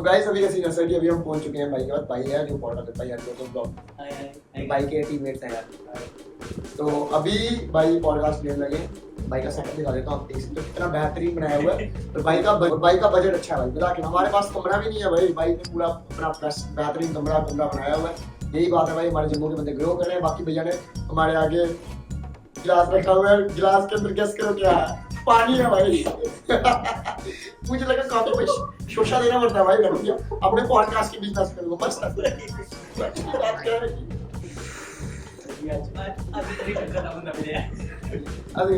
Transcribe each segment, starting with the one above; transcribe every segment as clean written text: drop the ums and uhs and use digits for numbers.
Guys अभी का scene ऐसा है कि अभी हम पहुंच चुके हैं भाई के पास। भाई है जो पॉडकास्ट करता है यार, तो ब्लॉग भाई के टीममेट्स हैं यार। तो अभी भाई पॉडकास्ट लेने लगे। भाई का सेटअप दिखा देता हूँ, आप देख सकते हो कितना बेहतरीन बनाया हुआ है। तो भाई का बजट अच्छा है भाई, बता के हमारे पास कमरा भी नहीं है भाई। भाई ने पूरा अपना बेहतरीन कमरा बनाया हुआ है। यही बात है भाई, हमारे जम्मू के बंदे ग्रो कर रहे हैं। बाकी भैया ने हमारे आगे गिलास रखा हुआ है, गिलास के अंदर गेस करो क्या है? पानी है भाई। मुझे लगा काफी कुछ शोशा देना पड़ता है भाई घर में, अपने पॉडकास्ट की बिजनेस कर लो बस। बात क्या है अभी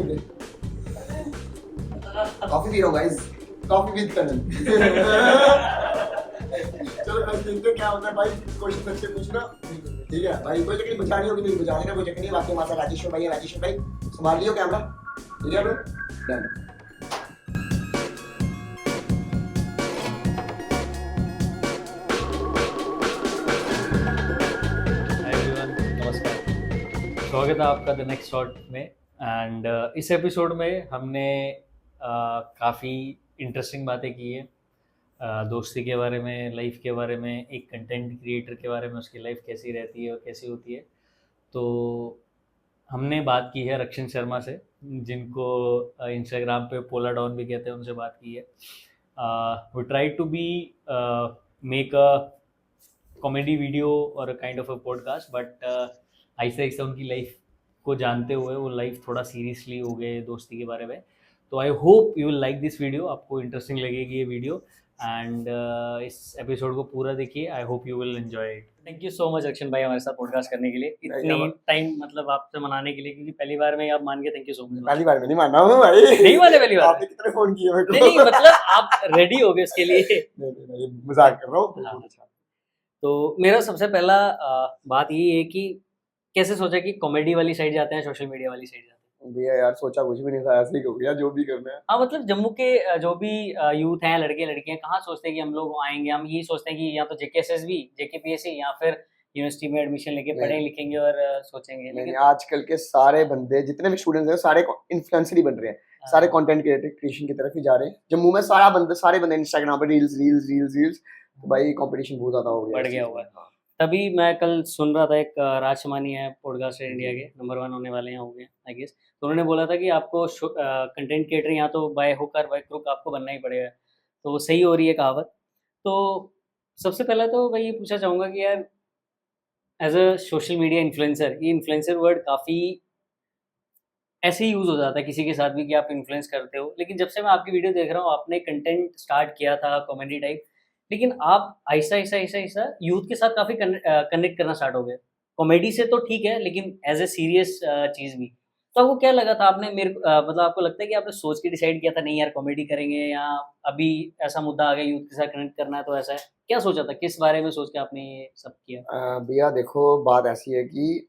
कॉफी पी रहा हूँ गाइस, कॉफी विद कनन। चलो भाई देखते क्या होता है भाई, क्वेश्चन अच्छे पूछना ठीक है भाई। कोई तकलीफ बचानी होगी मेरी बचा लेना, कोई चक्कर नहीं। बाकी हमारा राजेश्वर भाई संभाल लियो कैमरा, ठीक है ब्रो, डन। स्वागत है आपका द नेक्स्ट शॉट में। एंड इस एपिसोड में हमने काफ़ी इंटरेस्टिंग बातें की है, दोस्ती के बारे में, लाइफ के बारे में, एक कंटेंट क्रिएटर के बारे में, उसकी लाइफ कैसी रहती है और कैसी होती है। तो हमने बात की है रक्षण शर्मा से, जिनको इंस्टाग्राम पे पोला डॉन भी कहते हैं, उनसे बात की है। We try to be make a comedy video और kind of a podcast, but ऐसे ऐसे उनकी लाइफ को जानते हुए वो लाइफ थोड़ा सीरियसली हो गए दोस्ती के बारे में। तो I hope you will like this video, आपको इंटरेस्टिंग लगेगी ये वीडियो। एंड इस एपिसोड को पूरा देखिए, I hope you will enjoy it. Thank you so much रक्षण भाई हमारे साथ पॉडकास्ट करने के लिए, इतनी टाइम मतलब आपसे मनाने के लिए, क्योंकि पहली बार में आप मान के थैंक यू सो मच। पहली बार में नहीं मानना हूं भाई, नहीं माने पहली बार? आपने कितने फोन किए मेरे को? नहीं मतलब आप रेडी हो गए इसके लिए? नहीं मजाक कर रहा हूं। तो मेरा सबसे पहला बात ये है कि कैसे सोचा कि कॉमेडी वाली साइड जाते हैं, सोशल मीडिया वाली साइड जाते हैं? भैया यार सोचा कुछ भी नहीं था, ऐसे ही हो गया जो भी करना है। हाँ मतलब जम्मू के जो भी यूथ हैं, लड़के लड़कियां, कहाँ सोचते हैं कि हम लोग आएंगे। हम यही सोचते हैं कि या तो JKSSB, JKPSC या फिर यूनिवर्सिटी में एडमिशन लेके पढ़े लिखेंगे और सोचेंगे। लेकिन आजकल के सारे बंदे जितने भी स्टूडेंट्स हैं सारे इन्फ्लुएंसर ही बन रहे हैं, सारे कंटेंट क्रिएशन की तरफ ही जा रहे हैं। जम्मू में सारे बंदे इंस्टाग्राम पे रील्स। तो भाई कंपटीशन बहुत ज्यादा हो गया, बढ़ गया हुआ है। तभी मैं कल सुन रहा था, एक राजशमानी है पॉडकास्टर इंडिया के, नंबर 1 होने वाले हैं, हो गए आई गेस। तो उन्होंने बोला था कि आपको कंटेंट क्रिएटर यहाँ तो बाय हुक और बाय क्रुक आपको बनना ही पड़ेगा। तो सही हो रही है कहावत। तो सबसे पहले तो मैं ये पूछना चाहूँगा कि यार as a social media influencer, ये इन्फ्लुएंसर वर्ड काफ़ी ऐसे ही यूज़ हो जाता है किसी के साथ भी कि आप इन्फ्लुएंस करते हो। लेकिन जब से मैं आपकी वीडियो देख रहा हूँ, आपने कंटेंट स्टार्ट किया था कॉमेडी टाइप, लेकिन आप ऐसा यूथ के साथ काफ़ी कनेक्ट करना स्टार्ट हो गए। कॉमेडी से तो ठीक है, लेकिन एज ए सीरियस चीज़ भी। तो आपको क्या लगा था? आपने मतलब आपको लगता है कि आपने सोच के डिसाइड किया था नहीं यार कॉमेडी करेंगे, या अभी ऐसा मुद्दा आ गया यूथ के साथ कनेक्ट करना है तो ऐसा है? क्या सोचा था? किस बारे में सोच के आपने ये सब किया? भैया देखो बात ऐसी है कि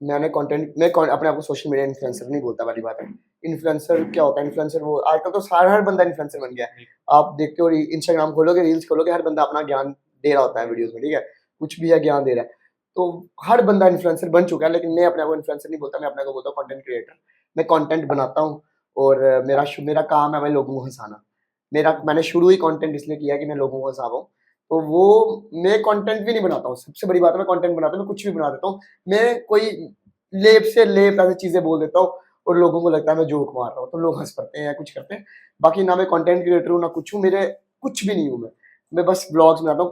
मैंने अपने आप को सोशल मीडिया इन्फ्लुएंसर नहीं बोलता, वाली बात है। इन्फ्लुएंसर क्या होता है? इन्फ्लुएंसर वो आजकल तो हर बंदा इन्फ्लुएंसर बन गया है। आप देखते हो इंस्टाग्राम खोलोगे, रील्स खोलोगे, हर बंदा अपना ज्ञान दे रहा होता है वीडियोस में, ठीक है, कुछ भी है ज्ञान दे रहा है। तो हर बंदा इन्फ्लुएंसर बन चुका है, लेकिन मैं अपने आप को इन्फ्लुएंसर नहीं बोलता, मैं अपने को बोलता हूँ कंटेंट क्रिएटर। मैं कंटेंट बनाता हूँ और मेरा काम है भाई लोगों को हंसाना। मैंने शुरू ही कंटेंट इसलिए किया कि मैं लोगों को हंसा पाऊँ। तो वो मैं कंटेंट भी नहीं बनाता हूँ, सबसे बड़ी बात है मैं कंटेंट बनाता हूँ, मैं कुछ भी बना देता हूँ। मैं कोई लेप से लेप ऐसी चीजें बोल देता हूँ और लोगों को लगता है मैं जोक मार रहा हूँ, तो लोग हंस पड़ते हैं या कुछ करते हैं। बाकी ना मैं कंटेंट क्रिएटर हूँ ना कुछ हूँ, मेरे कुछ भी नहीं हूँ। मैं बस ब्लॉग्स बनाता हूँ,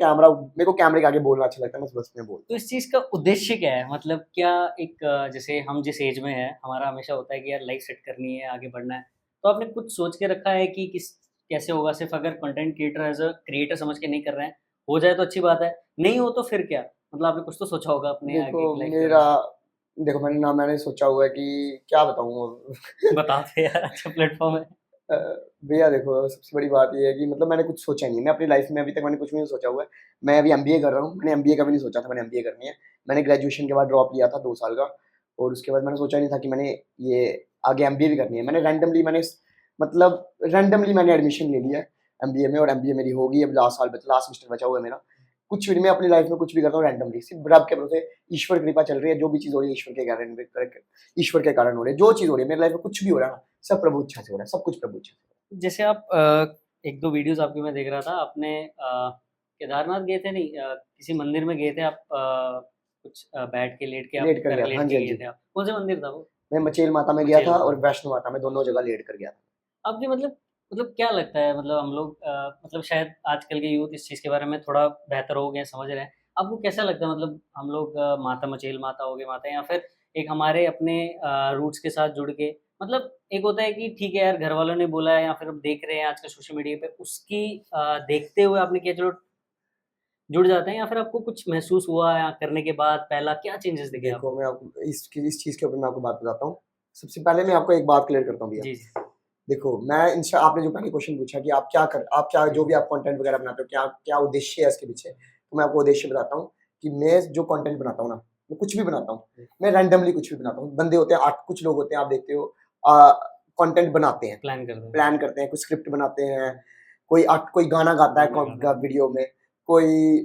मेरे को कैमरे के आगे बोलना अच्छा लगता है, बस मैं बोलता हूँ। तो इस चीज़ का उद्देश्य क्या है? मतलब क्या एक जैसे हम जिस एज में हैं, हमारा हमेशा होता है कि यार लाइफ सेट करनी है, आगे बढ़ना है। तो आपने कुछ सोच के रखा है कि कैसे होगा? सिर्फ अगर content creator as a creator समझ के नहीं कर रहे हैं, हो जाए तो अच्छी बात है, नहीं हो तो फिर क्या? मतलब आपने कुछ तो सोचा होगा अपने आगे की लाइफ के देखो मैंने सोचा हुआ है कि क्या बताऊँ। बता दो यार, अच्छा प्लेटफ़ॉर्म है। भैया देखो सबसे बड़ी बात ये है कि मतलब मैंने कुछ सोचा नहीं, मैं अपनी लाइफ में अभी तक मैंने कुछ भी नहीं सोचा हुआ है। मैं अभी एमबीए कर रहा हूँ, मैंने एमबीए का भी नहीं सोचा था मैंने एमबीए करनी है। मैंने ग्रेजुएशन के बाद ड्रॉप लिया था 2 साल का, और उसके बाद मैंने सोचा नहीं था कि मैंने ये आगे एमबीए भी करनी है। मैंने रैंडमली मैंने एडमिशन ले लिया एमबीए में, और एमबीए मेरी होगी। अब लास्ट सेमेस्टर बचा हुआ है मेरा। कुछ भी मैं अपनी लाइफ में कुछ भी करता हूँ रैंडमली, सिर्फ रब के भरोसे, ईश्वर कृपा चल रही है। जो भी चीज़ हो रही है ईश्वर के कारण हो रही है। जो चीज़ हो रही है मेरी लाइफ में, कुछ भी हो रहा है ना, सब प्रभु इच्छा से हो रहा है, सब कुछ प्रभु इच्छा से। जैसे आप एक दो वीडियोस आपकी मैं देख रहा था, आपने केदारनाथ गए थे, नहीं किसी मंदिर में गए थे आप, कुछ बैठ के लेट के आप लेट कर गया था, हाँ लेट जी, के हाँ गए जी। थे आप, कौन से मंदिर था वो? मैं मचेल माता में गया मचेल था माता और में। वैष्णो माता में, दोनों जगह लेट कर गया था। आपकी मतलब क्या लगता है, मतलब हम लोग मतलब शायद आजकल के यूथ इस चीज़ के बारे में थोड़ा बेहतर हो गए हैं, समझ रहे हैं। आपको कैसा लगता है, मतलब हम लोग माता मचेल माता हो गए माता, या फिर एक हमारे अपने रूट्स के साथ जुड़ के, मतलब एक होता है कि ठीक है यार घर वालों ने बोला है या फिर हम देख रहे हैं आजकल सोशल मीडिया पे, उसकी देखते हुए आपने किया चलो जुड़ जाते हैं, या फिर आपको कुछ महसूस हुआ या करने के बाद पहला क्या चेंजेस दिखे देखो, आपको? मैं आपको इस चीज़ के ऊपर मैं आपको बात बताता हूँ। सबसे पहले मैं आपको एक बात क्लियर करता हूँ भैया। जी, जी। देखो, मैं इंस्टा आपने जो पहले क्वेश्चन पूछा कि आप क्या जो भी आप कंटेंट वगैरह बनाते हो, क्या क्या उद्देश्य है इसके पीछे? तो मैं आपको उद्देश्य बताता हूँ कि मैं जो कंटेंट बनाता हूँ ना, मैं कुछ भी बनाता हूँ। मैं रैंडमली कुछ भी बनाता हूँ। बंदे होते हैं 8 कुछ लोग होते हैं, आप देखते हो कंटेंट बनाते हैं, प्लान कर दो। प्लान करते हैं, कुछ स्क्रिप्ट बनाते हैं, कोई गाना गाता है गाना गाना। वीडियो में, कोई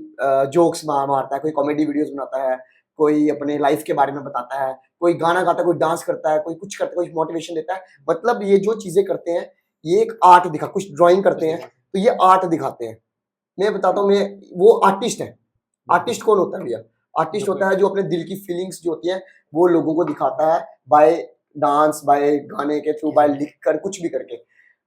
जोक्स मारता है, कोई कॉमेडी वीडियोस बनाता है, कोई अपने लाइफ के बारे में बताता है, कोई गाना गाता है, कोई डांस करता है, कोई कुछ करता है, कोई मोटिवेशन देता है। मतलब ये जो चीजें करते हैं, ये एक आर्ट दिखा, कुछ ड्राइंग करते हैं तो ये आर्ट दिखाते हैं। मैं बताता हूँ, मैं वो आर्टिस्ट है। आर्टिस्ट कौन होता है भैया? आर्टिस्ट होता है जो अपने दिल की फीलिंग्स जो होती है वो लोगों को दिखाता है, बाय डांस, बाय गाने के थ्रू, बाय लिख कर, कुछ भी करके।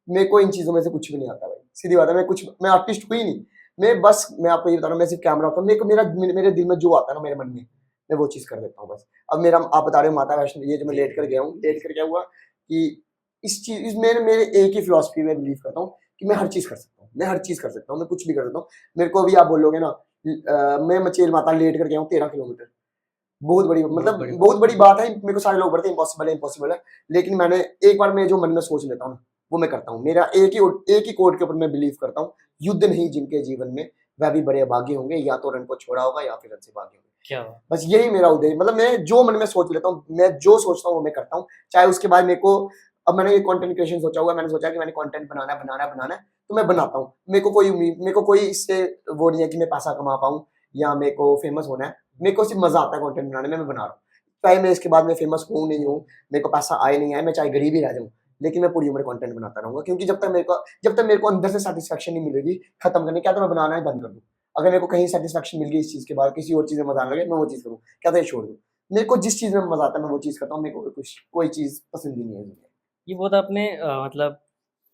मेरे को इन चीज़ों में से कुछ भी नहीं आता भाई, सीधी बात है। मैं आर्टिस्ट हुई नहीं। मैं आपको ये बता रहा हूँ, मैं सिर्फ कैमरा होता हूँ। मेरे को मेरे दिल में जो आता है ना, मेरे मन में, मैं वो चीज़ कर देता हूँ बस। अब मेरा आप बता रहे हो माता वैष्णो, ये जो मैं लेट कर गया हूँ, लेट कर क्या हुआ कि इस मेरे एक ही फिलॉसफी में बिलीव करता हूँ कि मैं हर चीज़ कर सकता हूँ। मैं हर चीज़ कर सकता हूँ, मैं कुछ भी कर सकता हूँ। मेरे को अभी आप बोलोगे ना, मैं मचेल माता लेट कर गया हूँ 13 किलोमीटर। बहुत बड़ी बात है। मेरे को सारे लोग बोलते हैं इम्पॉसिबल है, इम्पॉसिबल है। लेकिन मैंने एक बार मैं जो मन में सोच लेता हूँ ना, वो मैं करता हूँ। मेरा एक ही कोड के ऊपर मैं बिलीव करता हूँ, युद्ध नहीं जिनके जीवन में, वह भी बड़े भाग्य होंगे, या तो रण को छोड़ा होगा या फिर रण से भागे होंगे। क्या हुआ? बस यही मेरा उद्देश्य, मतलब मैं जो मन में सोच लेता हूँ, मैं जो सोचता हूँ वो मैं करता हूँ। चाहे उसके बाद मेरे को, अब मैंने ये कंटेंट क्रिएशन सोचा हुआ है, मैंने सोचा कि मैंने कंटेंट बनाना है, तो मैं बनाता हूँ। मेरे को कोई इससे वो नहीं है कि मैं पैसा कमा पाऊँ या मेरे को फेमस होना है। मेरे को सिर्फ मजा आता है कंटेंट बनाने में, मैं बना रहा हूँ। चाहे मैं इसके बाद में फेमस हूँ नहीं हूँ, मेरे को पैसा आए नहीं आए, मैं चाहे गरीब ही रह जाऊँ, लेकिन मैं पूरी उम्र कंटेंट बनाता रहूंगा। क्योंकि जब तक मेरे को अंदर से सेटिस्फेक्शन नहीं मिलेगी खत्म करने, क्या तो मैं बनाना ही बंद कर दूँ। अगर मेरे को कहीं सेटिस्फेक्शन मिल गई इस चीज के बाद, किसी और चीज में मजा आने लगे, मैं वो चीज करूँ, क्या तो ये छोड़ दूँ। मेरे को जिस चीज में मजा आता है मैं वो चीज करता हूँ। मेरे को कोई चीज पसंद ही नहीं है। ये बहुत आपने मतलब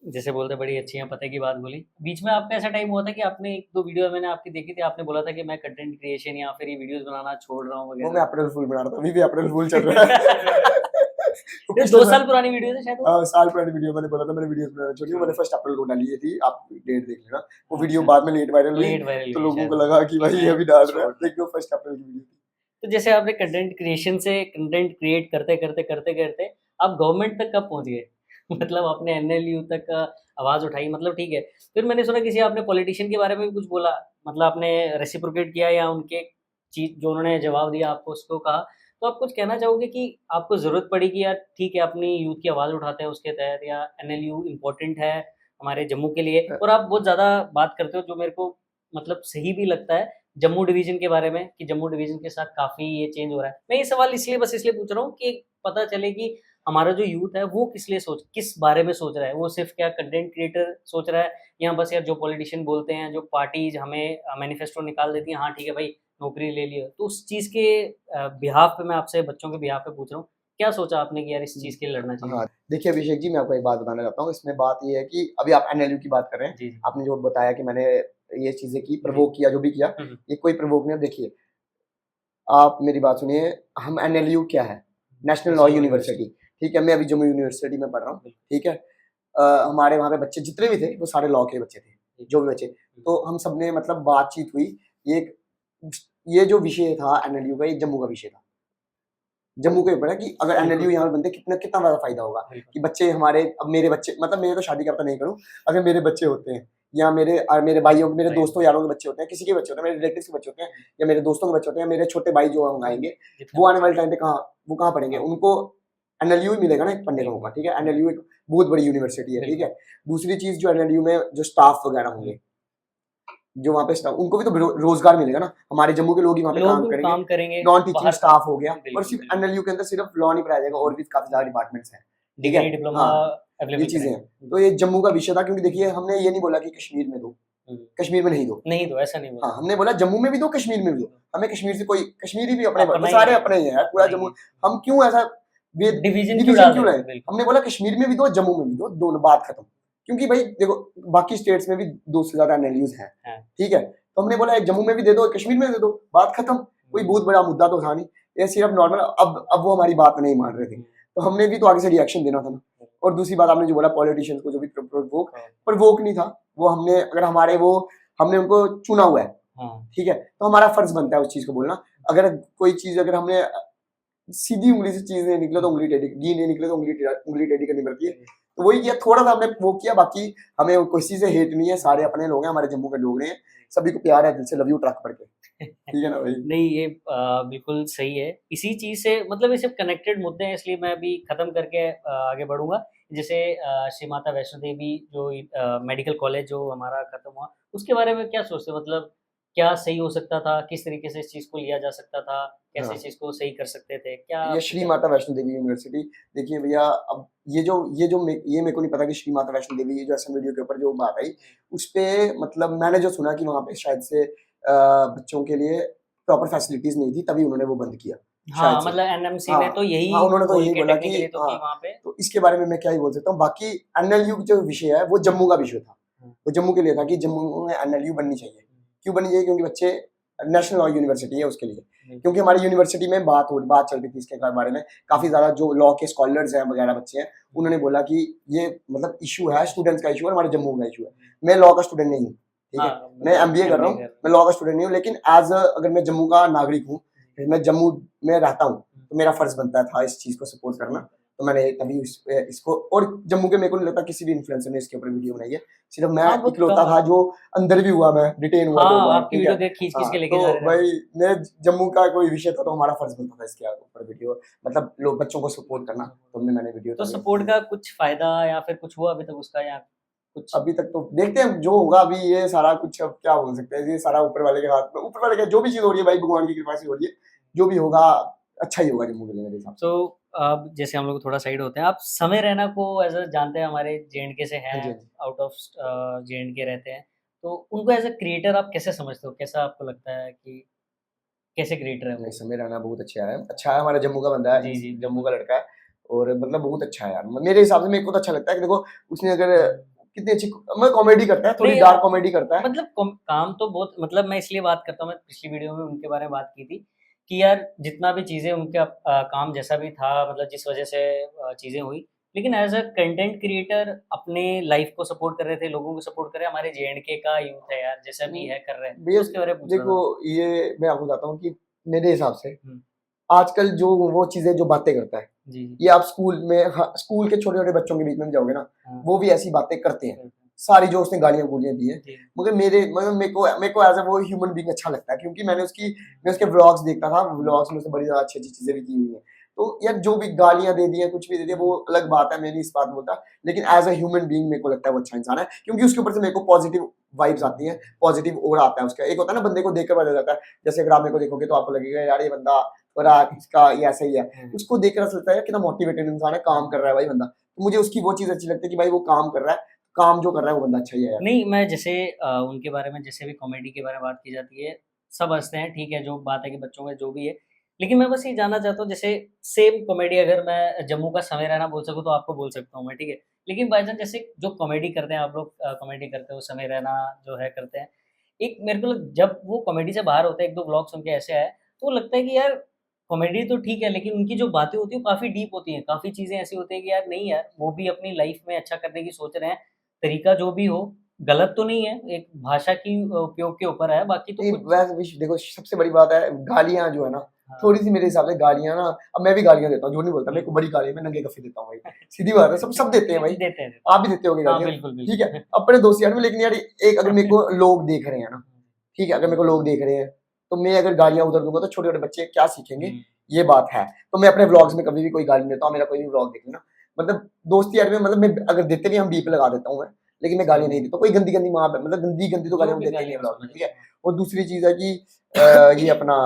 जैसे बोलते हैं बड़ी अच्छी हैं पते की बात बोली। बीच में आपका ऐसा टाइम हुआ था कि आपने 1-2 वीडियो मैंने आपकी देखी थी, आपने बोला था कि मैं कंटेंट क्रिएशन या फिर ये वीडियोज़ बनाना छोड़ रहा हूँ वो मैं वगैरह। अप्रैल फूल बना रहा था, अभी भी अप्रैल फूल चल रहा है। वो ये पिछले 2 साल साल पुरानी वीडियोज़ है शायद वो? साल पुरानी वीडियो मैंने बोला था, मैंने वीडियोस बनाना छोड़ी, मैंने फर्स्ट अप्रैल को डाली थी, आप डेट देख लेना। वो वीडियो अच्छा, बाद में लेट वायरल हुई, लेट वायरल तो हुई लोगों शायद को वो, लगा कि कि भाई ये मैं अभी डाल रहा है, छोड़ रहा हूँ। देखो फर्स्ट अप्रैल की वीडियो थी। तो जैसे आपने कंटेंट क्रिएशन से कंटेंट क्रिएट करते-करते आप गवर्नमेंट तक कब पहुँच गए? मतलब आपने एनएलयू तक आवाज़ उठाई, मतलब ठीक है। फिर मैंने सुना किसी आपने पॉलिटिशियन के बारे में भी कुछ बोला, मतलब आपने रेसिप्रोकेट किया या उनके चीज़ जो उन्होंने जवाब दिया आपको उसको कहा। तो आप कुछ कहना चाहोगे कि आपको ज़रूरत पड़ी कि यार ठीक है अपनी यूथ की आवाज़ उठाते हैं उसके तहत, या एनएलयू इम्पोर्टेंट है हमारे जम्मू के लिए, अ, और आप बहुत ज़्यादा बात करते हो जो मेरे को मतलब सही भी लगता है जम्मू डिवीज़न के बारे में, कि जम्मू डिवीज़न के साथ काफ़ी ये चेंज हो रहा है। मैं ये सवाल इसलिए पूछ रहा हूँ कि पता चले कि हमारा जो यूथ है वो किस बारे में सोच रहा है। वो सिर्फ़ क्या कंटेंट क्रिएटर सोच रहा है, या बस यार जो पॉलिटिशियन बोलते हैं, जो पार्टीज़ हमें मैनिफेस्टो निकाल देती हैं, हाँ ठीक है भाई नौकरी ले लियो। तो उस चीज़ के बिहाफ़ पे मैं आपसे बच्चों के बिहाफ़ पे पूछ रहा हूँ, क्या सोचा आपने कि यार इस चीज़ के लिए लड़ना चाहिए? हाँ, देखिए अभिषेक जी, मैं आपको एक बात बताना चाहता हूँ। इसमें बात ये है कि अभी आप एनएलयू की बात कर रहे हैं। जी, जी। आपने जो बताया कि मैंने ये चीज़ें की, जी। प्रोवोक किया, जो भी किया, हुँ, हुँ। ये कोई प्रोवोक नहीं है। देखिए, आप मेरी बात सुनिए, हम एनएलयू क्या है? National law national law university, ठीक है? मैं अभी जम्मू यूनिवर्सिटी में पढ़ रहा हूँ, बिल्कुल। ठीक है? हमारे वहाँ पे बच्चे जितने भी थे, वो सारे लॉ के बच्चे थे, जो भी बच्चे। तो हम सबने मतलब बातचीत हुई, ये एक ये जो विषय था एनएलयू का, ये जम्मू का विषय था। जम्मू के ऊपर है कि अगर बिल्कुल। एनएलयू यहाँ पे बनते कितना कितना ज़्यादा फ़ायदा होगा, बिल्कुल। कि बच्चे हमारे, अब मेरे बच्चे, मतलब मैं तो शादी का पता नहीं करूँ, अगर मेरे बच्चे होते हैं या मेरे भाइयों, मेरे भाई दोस्तों यारों के बच्चे होते हैं, किसी के बच्चे होते हैं, मेरे रिलेटिव्स के बच्चे होते हैं, या मेरे दोस्तों के बच्चे होते हैं, मेरे छोटे भाई जो आएँगे, जितने वो आने बच्चे वाले टाइम पे वो कहाँ पढ़ेंगे? उनको एनएलयू ही मिलेगा ना एक पढ़ने का बिल्कुल। मौका, ठीक है? एनएलयू एक बहुत बड़ी यूनिवर्सिटी है, ठीक बिल्कुल। है? दूसरी चीज़, जो एनएलयू में जो स्टाफ वगैरह होंगे, जो वहाँ पे स्टाफ, उनको भी तो रोज़गार मिलेगा ना, हमारे जम्मू के लोग ही वहाँ पे लोग काम भी करेंगे। काम करेंगे, नॉन टीचिंग बाहर का स्टाफ हो गया, और बिल्कुल, सिर्फ बिल्कुल। एनएलयू के अंदर सिर्फ लॉ नहीं पढ़ाया जाएगा, और भी काफ़ी ज़्यादा डिपार्टमेंट्स हैं। ठीक है, डिग्री डिप्लोमा हाँ, ये अवेलेबल चीजें हैं। कराएंगे। तो ये जम्मू का विषय था, क्योंकि देखिए हमने ये नहीं बोला कि कश्मीर में दो, कश्मीर में नहीं दो, नहीं तो ऐसा नहीं बोला। हाँ, हमने बोला जम्मू में भी दो, कश्मीर में भी दो। हमें कश्मीर से कोई, कश्मीरी भी अपने, अपना ही सारे है, अपने ही हैं पूरा अपना ही जम्मू। है। हम क्यों ऐसा डिवीजन क्यों डिवीजन डाल क्यों रहे लाए? हैं? बिल्कुल। हमने बोला कश्मीर में भी दो, जम्मू में भी दो, दोनों, बात खत्म। क्योंकि भाई देखो बाकी स्टेट्स में भी 2 से ज्यादा एनएलयूज हैं, हाँ। ठीक है, तो हमने बोला एक जम्मू में भी दे दो, एक कश्मीर में दे दो, बात खत्म। कोई बहुत बड़ा मुद्दा तो था नहीं, ये सिर्फ नॉर्मल। अब वो हमारी बात नहीं मान रहे थे, तो हमने भी तो आगे से रिएक्शन देना था ना। और दूसरी बात आपने जो बोला पॉलिटिशियंस को जो भी प्रोवोक नहीं था, वो हमने, अगर हमारे वो, हमने उनको चुना हुआ है, हाँ। ठीक है, तो हमारा फर्ज बनता है उस चीज को बोलना। अगर कोई चीज, अगर हमने सीधी उंगली से चीज नहीं निकले तो उंगली टेढ़ी, घी नहीं निकले तो उंगली टेढ़ी करनी पड़ती है। तो वही किया, थोड़ा सा हमने वो किया, बाकी हमें किसी से हेट नहीं है, सारे अपने लोग हैं, हमारे जम्मू के लोग हैं, सभी को प्यार है दिल से, लव यू ट्रक पढ़ के, ठीक है ना भाई। नहीं ये बिल्कुल सही है। इसी चीज़ से मतलब ये सब कनेक्टेड मुद्दे हैं, इसलिए मैं अभी ख़त्म करके आगे बढ़ूँगा। जैसे श्री माता वैष्णो देवी जो मेडिकल कॉलेज जो हमारा ख़त्म हुआ, उसके बारे में क्या सोचते हो? मतलब क्या सही हो सकता था? किस तरीके से इस चीज़ को लिया जा सकता था? कैसे हाँ। इस चीज़ को सही कर सकते थे? क्या ये श्री माता वैष्णो देवी यूनिवर्सिटी, देखिए भैया, अब ये मेरे को नहीं पता कि श्री माता वैष्णो देवी, ये जो एसएम वीडियो के ऊपर जो बात आई, उस पे मतलब मैंने जो सुना कि वहाँ पे शायद से बच्चों के लिए प्रॉपर फैसिलिटीज नहीं थी, तभी उन्होंने वो बंद किया हाँ, शायद से। मतलब एनएमसी हाँ, ने तो यही हाँ, उन्होंने तो बोल यही के बोला कि टेक्निकली तो की हाँ, वहाँ पे। तो इसके बारे में मैं क्या ही बोल सकता हूँ। बाकी एनएलयू जो विषय है वो जम्मू का विषय था, वो जम्मू के लिए था कि जम्मू में एनएलयू बननी चाहिए। क्यों बननी चाहिए? क्योंकि बच्चे, नेशनल लॉ यूनिवर्सिटी है उसके लिए, क्योंकि हमारी यूनिवर्सिटी में बात चल रही थी इसके बारे में, काफी ज्यादा जो लॉ के स्कॉलर्स हैं वगैरह बच्चे हैं, उन्होंने बोला कि ये मतलब इशू है, स्टूडेंट्स का इशू है, हमारे जम्मू का इशू है। मैं लॉ का स्टूडेंट नहीं हूँ, ठीक है, हाँ, मैं एमबीए कर रहा हूँ, मैं लॉ का स्टूडेंट नहीं हूँ, लेकिन अगर मैं जम्मू का नागरिक हूँ, मैं जम्मू में रहता हूँ, तो मेरा फर्ज बनता था इस चीज को सपोर्ट करना। तो मैंने तभी इसको, और जम्मू के, मेरे को नहीं लगता किसी भी इन्फ्लुएंसर ने इसके ऊपर वीडियो बनाई है, सिर्फ मैं हाँ, बहुत इकलौता कम था जो अंदर भी हुआ, मैं डिटेन हुआ 2 हाँ, बार, आपकी ठीक है। वीडियो देख खींच-खींच हाँ, के लेके तो जा रहे थे। भाई मैं जम्मू का कोई विषय था, तो हमारा फर्ज बनता था इसके ऊपर वीडियो, मतलब लोग बच्चों को सपोर्ट करना, तो हमने मैंने वीडियो तो सपोर्ट का कुछ फ़ायदा या फिर कुछ हुआ अभी तक उसका, या कुछ? अभी तक तो देखते हैं जो होगा। अभी ये सारा कुछ, अब क्या बोल सकते हैं, ये सारा ऊपर वाले के हाथ में, ऊपर वाले का जो भी चीज हो रही है भाई, भगवान की कृपा से हो रही है, जो भी होगा अच्छा ही होगा जम्मू के लिए मेरे हिसाब से। तो अब जैसे हम लोग थोड़ा साइड होते हैं, आप समय रैना को एज़ अ जानते हैं, हमारे जेएंडके से हाँ हैं, जी, हाँ जी। आउट ऑफ जेएंडके रहते हैं, तो उनको एज़ अ क्रिएटर आप कैसे समझते हो? कैसा आपको लगता है कि कैसे क्रिएटर है नहीं, वो? समय रहना बहुत अच्छा है, हमारा जम्मू का बंदा है, जी, जी, जम्मू बिल्कुल। का लड़का है, और मतलब बहुत अच्छा है यार, मेरे हिसाब से मेरे को तो अच्छा लगता है कि देखो उसने अगर कितनी अच्छी, मैं कॉमेडी करता है, थोड़ी नहीं, डार्क कॉमेडी करता है। मतलब काम तो बहुत, मतलब मैं इसलिए बात करता हूँ, मैं पिछली वीडियो में उनके बारे में बात की थी कि यार जितना भी चीज़ें उनका काम जैसा भी था, मतलब जिस वजह से चीज़ें हुई, लेकिन एज़ अ कंटेंट क्रिएटर अपने लाइफ को सपोर्ट कर रहे थे, लोगों को सपोर्ट कर रहे हैं, हमारे जेएंडके का यूथ है यार, जैसा भी है कर रहे हैं, भैया तो उसके बारे में पूछ रहा देखो, था। ये मैं आपको बताता हूँ कि मेरे हिसाब से हुँ, आजकल जो वो चीजें जो बातें करता है, जी, जी। ये आप स्कूल में, स्कूल के छोटे छोटे बच्चों के बीच में भी जाओगे ना, हाँ, वो भी ऐसी बातें करते हैं, बिल्कुल। सारी जो उसने गालियां गुलियां दी है। जी। मगर मेरे को एज ए वो ह्यूमन बीइंग अच्छा लगता है, क्योंकि मैं उसके व्लॉग्स देखता था, व्लॉग्स में उसने बड़ी ज्यादा अच्छी अच्छी चीजें भी की हुई हैं। तो यार जो भी गालियां दे दी हैं, कुछ भी दे दिया, वो अलग बात है, मैं नहीं इस बात बोलता, लेकिन एज ए ह्यूमन बीइंग मेरे को लगता है वो अच्छा इंसान है, क्योंकि उसके ऊपर से मेरे को पॉजिटिव वाइब्स आती हैं, पॉजिटिव और आता है उसका। एक होता है ना बंदे को देख कर पता जाता है, जैसे अगर आप मेरे को देखोगे तो आपको लगेगा यार ये बंदा थोड़ा इसका ये ऐसा ही है, उसको देख कर ऐसा लगता है कितना मोटिवेटेड इंसान है, काम कर रहा है भाई बंदा, तो मुझे उसकी वो चीज अच्छी लगती है कि भाई वो काम कर रहा है, काम जो कर रहा है वो बंदा अच्छा ही है यार। नहीं, मैं जैसे उनके बारे में जैसे भी कॉमेडी के बारे में बात की जाती है, सब हँसते हैं, ठीक है, जो बात है कि बच्चों में जो भी है। लेकिन मैं बस ये जानना चाहता हूँ, जैसे सेम कॉमेडी अगर मैं जम्मू का समय रैना बोल सकूँ तो आपको बोल सकता हूँ मैं, ठीक है। लेकिन बाय चांस जैसे जो कॉमेडी करते हैं आप लोग, कॉमेडी करते हो, समय रैना जो है करते हैं, एक मेरे को जब वो कॉमेडी से बाहर होते हैं, 1-2 व्लॉग्स उनके ऐसे आए, तो लगता है कि यार कॉमेडी तो ठीक है, लेकिन उनकी जो बातें होती हैं वो काफ़ी डीप होती हैं, काफ़ी चीज़ें ऐसी होती हैं कि यार नहीं यार, वो भी अपनी लाइफ़ में अच्छा करने की सोच रहे हैं, तरीका जो भी हो, गलत तो नहीं है, एक भाषा की उपयोग के ऊपर है, बाकी तो नहीं, कुछ। वैसे भी देखो सबसे बड़ी बात है गालियां जो है ना, हाँ, थोड़ी सी मेरे हिसाब से गालियां ना, अब मैं भी गालियां देता हूँ, झूठ नहीं बोलता, मेरे को बड़ी गालियां, मैं नंगे गफे देता हूँ भाई, सीधी बात है, सब सब देते हैं भाई, देते हैं। आप भी देते होगे हाँ, गालियां, बिल्कुल, ठीक है, बिल्कुल। अपने दोस्त यार में। लेकिन यार एक अगर मेरे को लोग देख रहे हैं ना, ठीक है, अगर मेरे को लोग देख रहे हैं, तो मैं अगर गालियां उधर दूंगा तो छोटे छोटे बच्चे क्या सीखेंगे, ये बात है। तो मैं अपने व्लॉग्स में कभी भी कोई गाली नहीं देता हूँ, मेरा कोई भी व्लॉग देख लेना, मतलब दोस्ती यार में, मतलब मैं अगर देते भी हम बीप लगा देता हूँ मैं, लेकिन मैं गाली नहीं देता, कोई गंदी गंदी माँ मतलब गंदी गंदी तो जो गालियां हम भी देते ही नहीं गालियाँ व्लॉग में, समझ ठीक है। हाँ, और दूसरी चीज है कि ये अपना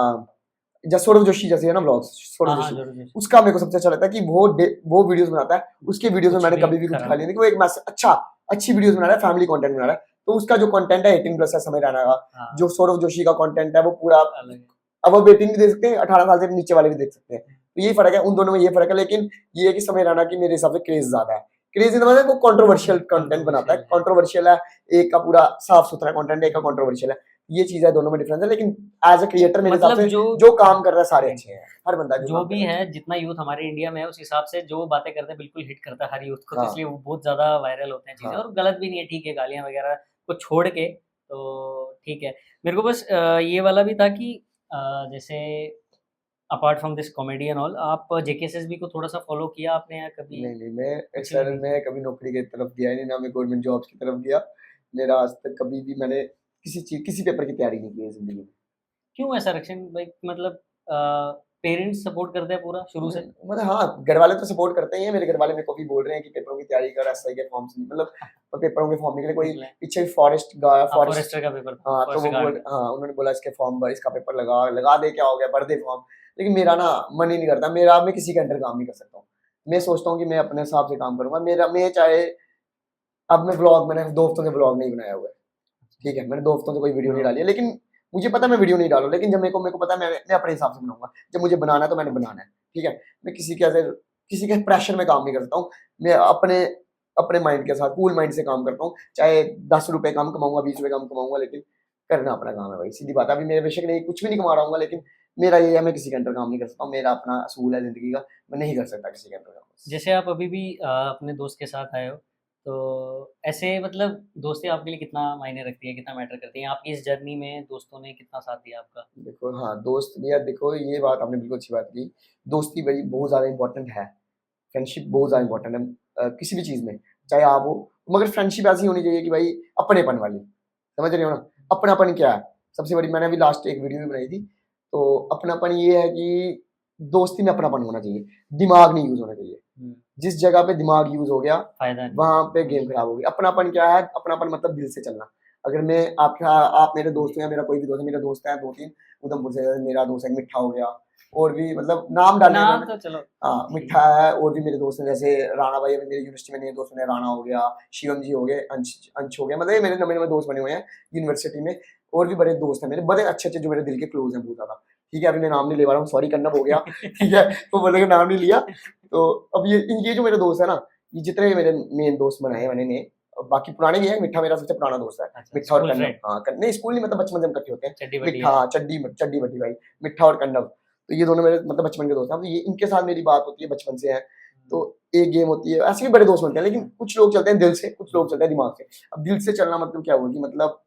जैसे सौरभ जोशी जैसे है ना ब्लॉग्स, सौरभ हाँ जोशी, जरूर जरूर। उसका मेरे को सबसे अच्छा लगता है कि वो वीडियोस बनाता है, उसके वीडियोस में कुछ मैंने भी कभी भी कुछ खराब खा लिया नहीं कि वो एक मैसेज अच्छी वीडियोस बना रहा है, फैमिली कंटेंट बना रहा है, तो उसका जो कंटेंट है 18+ है समय रैना का। हाँ, जो सौरभ जोशी का कंटेंट है वो पूरा, अलग है। अब वो 18 भी देख सकते हैं, 18 साल से नीचे वाले भी देख सकते हैं, तो यही फर्क है उन दोनों में, ये फर्क है। लेकिन ये है कि समय रैना की मेरे हिसाब से क्रेज ज्यादा है, क्रेज इन वो कंट्रोवर्शियल कंटेंट बनाता है, कंट्रोवर्शियल है, एक का पूरा साफ सुथरा कंटेंट, एक का कंट्रोवर्शियल है, ये चीज है, दोनों में डिफरेंस है। लेकिन एज अ क्रिएटर मेरे हिसाब मतलब से जो जो काम कर रहा है सारे अच्छे हैं, हर बंदा जो काम भी कर रहा है, जितना यूथ हमारे इंडिया में है उस हिसाब से जो बातें करते हैं बिल्कुल हिट करता है हर यूथ को, तो हाँ। इसलिए वो बहुत ज्यादा वायरल होते हैं चीजें, हाँ। और गलत भी नहीं है, ठीक है, गालियां वगैरह को छोड़ के तो ठीक है। मेरे को बस ये वाला भी था कि जैसे apart from this comedy and all, आप जेकेएसएसबी को थोड़ा सा फॉलो किया आपने या कभी? नहीं मैं कुछ भी सर नहीं। मैं कभी नौकरी की तरफ गया ही नहीं, ना मैं गवर्नमेंट जॉब्स की तरफ गया, मेरा आज तक कभी भी मैंने किसी पेपर की तैयारी नहीं की है जिंदगी में। क्यों ऐसा रक्षण भाई, मतलब पेरेंट्स सपोर्ट करते हैं पूरा शुरू से? मतलब हाँ, घर वाले तो सपोर्ट करते ही हैं, मेरे घर वाले मेरे को भी बोल रहे हैं कि पेपरों की तैयारी कर, एसआई के फॉर्म्स, मतलब पेपरों के फॉर्म निकले, कोई निकले। पीछे फॉरेस्ट फॉरेस्ट, फॉरेस्टर का पेपर था, हाँ तो फॉरेस्ट वो गार्ड। हाँ उन्होंने बोला इसके फॉर्म भर, इसका पेपर लगा दे, क्या हो गया, भर दे फॉर्म। लेकिन मेरा ना मन ही नहीं करता, मैं किसी के अंडर काम नहीं कर सकता हूँ, मैं सोचता हूँ कि मैं अपने हिसाब से काम करूंगा, मैं चाहे, अब मैंने 2 हफ्तों से ब्लॉग नहीं बनाया हुआ है, ठीक है, मैंने 2 हफ्तों से कोई वीडियो नहीं डाली है, लेकिन मुझे पता है मैं वीडियो नहीं डालूं, लेकिन जब मेरे को पता है मैं अपने हिसाब से बनाऊंगा, जब मुझे बनाना है तो मैंने बनाना है, ठीक है, मैं किसी के प्रेशर में काम नहीं करता हूँ, मैं अपने अपने माइंड के साथ कूल माइंड से काम करता हूँ, चाहे 10 रुपए कम कमाऊंगा, 20 रुपए कम कमाऊंगा, लेकिन करना अपना काम है भाई, सीधी बात है। अभी मेरे बेशक नहीं, कुछ भी नहीं कमा रहा हूँ, लेकिन मेरा ये है, मैं किसी के अंडर काम नहीं कर सकता हूँ, मेरा अपना असूल है जिंदगी का, मैं नहीं कर सकता किसी के अंडर काम। जैसे आप अभी भी अपने दोस्त के साथ आए हो, तो ऐसे मतलब दोस्ती आपके लिए कितना मायने रखती है, कितना मैटर करती है आपकी इस जर्नी में, दोस्तों ने कितना साथ दिया आपका? देखो हाँ, दोस्त भैया देखो, ये बात आपने बिल्कुल अच्छी बात की, दोस्ती बड़ी बहुत ज़्यादा इंपॉर्टेंट है, फ्रेंडशिप बहुत ज़्यादा इंपॉर्टेंट है, किसी भी चीज़ में, चाहे आप हो, मगर फ्रेंडशिप ऐसी होनी चाहिए कि भाई अपनेपन वाली, समझ रहे हो ना? अपनापन क्या है? सबसे बड़ी, मैंने अभी लास्ट एक वीडियो भी बनाई थी, तो अपनापन ये है कि दोस्ती में अपनापन होना चाहिए, दिमाग नहीं यूज़ होना चाहिए। जिस जगह पे दिमाग यूज़ हो गया, फायदा नहीं। वहाँ पे गेम खराब होगी। अपनापन क्या है? अपनापन मतलब दिल से चलना। अगर मैं आप मेरे दोस्त हो या मेरा कोई भी दोस्त है, मेरे दोस्त हैं 2-3 उधमपुर से, मेरा दोस्त है मिठा हो गया, और भी मतलब नाम डाले नाम मैंने, तो चलो हाँ, मिठा है, और भी मेरे दोस्त हैं, जैसे राणा भाई, अभी मेरे यूनिवर्सिटी में नए दोस्त बने, राणा हो गया, शिवम जी हो गए, अंश हो गया, मतलब ये मेरे नए-नए दोस्त बने हुए हैं यूनिवर्सिटी में, और भी बड़े दोस्त हैं मेरे, बड़े अच्छे-अच्छे जो मेरे दिल के क्लोज़ हैं बहुत ज़्यादा। ठीक है, अभी मैं नाम नहीं ले पा रहा हूँ, सॉरी, कन्नब हो गया, ठीक है, तो बोलेगा नाम नहीं लिया। तो अब ये जो मेरे दोस्त है ना, ये जितने मेरे मेन दोस्त बनाए हैं मैंने नए, बाकी पुराने भी हैं, मिठा मेरा सबसे पुराना दोस्त है, अच्छा, मिठा और स्कूल कन्नब, फ्रेंड, हाँ, नहीं स्कूल नहीं, मतलब बचपन से हम इकट्ठे होते हैं। चड्डी बड्डी मिठा, है। हाँ, चड्डी बड्डी भाई, मिठा और कन्नब, तो ये दोनों मेरे मतलब बचपन के दोस्त हैं, तो ये इनके साथ मेरी बात होती है बचपन से है, तो एक गेम होती है, ऐसे भी बड़े दोस्त बनते हैं, लेकिन कुछ लोग चलते हैं दिल से, कुछ लोग चलते हैं दिमाग से। अब दिल से चलना मतलब क्या हुआ कि मतलब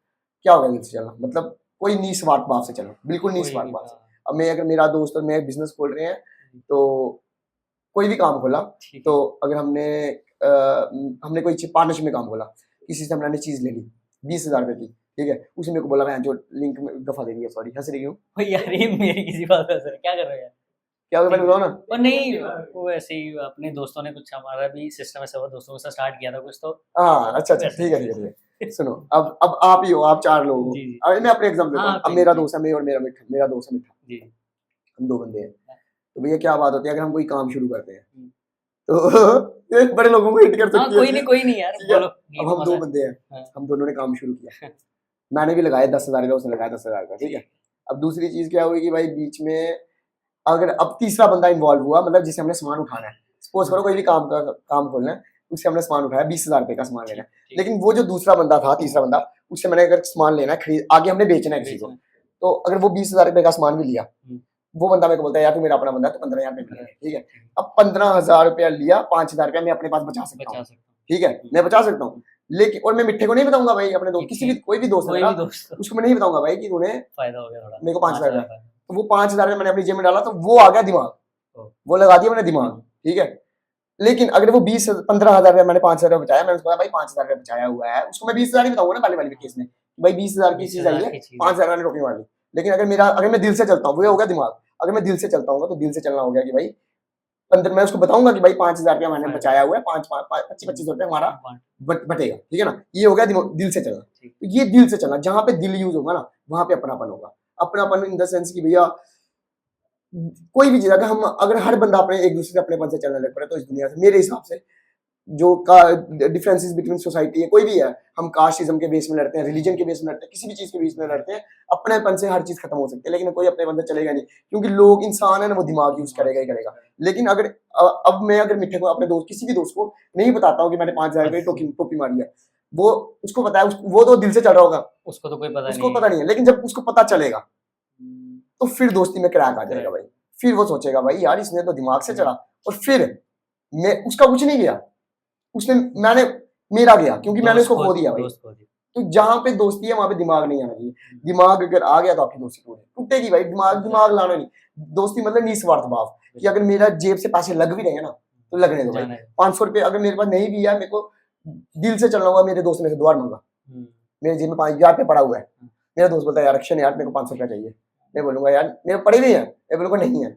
क्या होगा दिल से चलना? मतलब कोई निस्वार्थ भाव से चलना, बिल्कुल कोई निस्वार्थ भी भाव से। हाँ, अब मैं, अगर मेरा दोस्त और मैं बिज़नेस खोल रहे हैं, तो कोई भी काम खोला, ठीक तो अगर हमने कोई पार्टनरशिप में काम खोला, किसी से हमने चीज़ ले ली 20,000 रुपए की, ठीक है, उसने मेरे को बोला जो लिंक में दफा दे दी है, सॉरी, हंस रही हूँ, है। यार ये मेरी किसी बात का असर है, क्या कर रहे हो यार? क्या होगा, मैंने बताओ ना, और नहीं, वो ऐसे ही अपने दोस्तों ने कुछ, हमारा भी सिस्टम ऐसा हुआ, दोस्तों के साथ स्टार्ट किया था कुछ, तो हाँ, अच्छा, वैसे ठीक है, सुनो, अब आप ही हो, आप 4 लोग हो, जी, जी। अब मैं अपने एग्ज़ाम्पल देता हाँ, हूँ, अब please, मेरा please। दोस्त है, मैं और मेरा दोस्त है मिठा, जी, हम 2 बंदे हैं, तो भैया क्या बात होती है, अगर हम कोई काम शुरू करते हैं, हुँ। तो ये बड़े लोगों को हिट कर हाँ, सकती है, कोई नहीं यार, ठीक है? बोलो, अब हम 2 बंदे हैं, हाँ। हम दोनों ने काम शुरू किया, मैंने भी लगाया 10,000 रुपए, उसने लगाया 10,000 रुपए, ठीक है? अब दूसरी चीज़ क्या हुई कि भाई बीच में अगर अब तीसरा बंदा इन्वॉल्व हुआ, मतलब जिसे हमने सामान उठाना है, सपोज़ करो कोई भी काम खोलना है, उससे हमने सामान उठाया, 20,000 रुपए का सामान लेना है, ठीक। लेकिन वो जो दूसरा बंदा था, तीसरा बंदा, उससे मैंने अगर सामान लेना है, आगे हमने बेचना है किसी को, तो अगर वो 20,000 रुपए का सामान भी लिया, वो बंदा मेरे को बोलता है यार तू मेरा अपना बंदा है, तो 15,000 रुपए मिलेंगे, ठीक है? अब 15,000 रुपया लिया, 5,000 रुपया मैं अपने पास बचा सकता हूँ, ठीक है? मैं बचा सकता हूँ, लेकिन और मैं मिठ्ठे को नहीं बताऊंगा भाई, अपने दोस्त, किसी भी कोई भी दोस्त है कोई मेरा, भी दोस्त, उसको मैं नहीं बताऊंगा भाई कि तूने फायदा हो गया थोड़ा, मेरे को 5,000 रुपया, फायदा। तो वो 5,000 रुपया मैंने अपनी जेब में डाला, तो वो आ गया दिमाग, वो लगा दिया मैंने दिमाग, ठीक है? लेकिन अगर वो 15,000 रुपया मैंने 5,000 रुपया बचाया, मैंने उसको कहा भाई 5,000 रुपया बचाया हुआ है, उसको मैं 20,000 ही बताऊंगा ना पहले वाले केस में, भाई 20,000 की चीज आई है, 5,000 मैंने टोपी मार ली। लेकिन अगर मैं दिल से चलता हूँ, वो हो गया दिमाग, अगर मैं दिल से चलता हूँ तो दिल से चलना हो गया कि भाई 15, मैं उसको बताऊंगा कि भाई 5,000 रुपया मैंने बचाया हुआ है, 25 रुपये हमारा बटेगा, ठीक है ना? ये हो गया दिल से चलना। तो ये दिल से चलना, जहां पे दिल यूज होगा ना, वहां पे अपनापन होगा। अपनापन इन द सेंस कि भैया कोई भी चीज अगर हर बंदा अपने एक दूसरे से अपने से चलने लग पड़े तो इस दुनिया से मेरे हिसाब से जो का डिफरेंसेस बिटवीन सोसाइटी है, कोई भी है, हम कास्टिज्म के बेस में लड़ते हैं, रिलीजन के बेस में लड़ते हैं, किसी भी चीज के बेस में लड़ते हैं, अपनेपन से हर चीज खत्म हो सकती है, लेकिन कोई अपनेपन से चलेगा नहीं, क्योंकि लोग इंसान है ना, वो दिमाग यूज करेगा ही करेगा। लेकिन अब मैं अगर मिठे को अपने दोस्त किसी भी दोस्त को नहीं बताता हूँ कि मैंने 5,000 की टोपी मारी है, वो उसको पता है, वो तो दिल से चल रहा होगा, उसको तो कोई पता उसको नहीं पता नहीं है, लेकिन जब उसको पता चलेगा है। तो फिर दोस्ती में क्रैक आ जाएगा भाई। फिर वो सोचेगा भाई यार इसने तो दिमाग से चला, और फिर मैं उसका कुछ नहीं गया, मैंने मेरा गया, क्योंकि मैंने उसको खो दिया भाई। तो जहां पे दोस्ती है वहां पे दिमाग नहीं आना चाहिए। दिमाग अगर आ गया तो आपकी दोस्ती टूटेगी भाई। दिमाग लाना नहीं। दोस्ती मतलब निस्वार्थ भाव, कि अगर मेरा जेब से पैसे लग भी रहे हैं ना तो लगने दो भाई। 500 रुपए अगर मेरे पास नहीं भी है, मेरे को दिल से चलना होगा, मेरे दोस्त ने से दुआ मांगा, मेरे जेब में 5,000 रुपये पड़ा हुआ है, मेरा दोस्त बोलता है यार अक्षय यार मेरे को 500 रुपया चाहिए, मैं बोलूंगा यार मेरे पड़े भी हैं, मैं बोलूंगा नहीं है,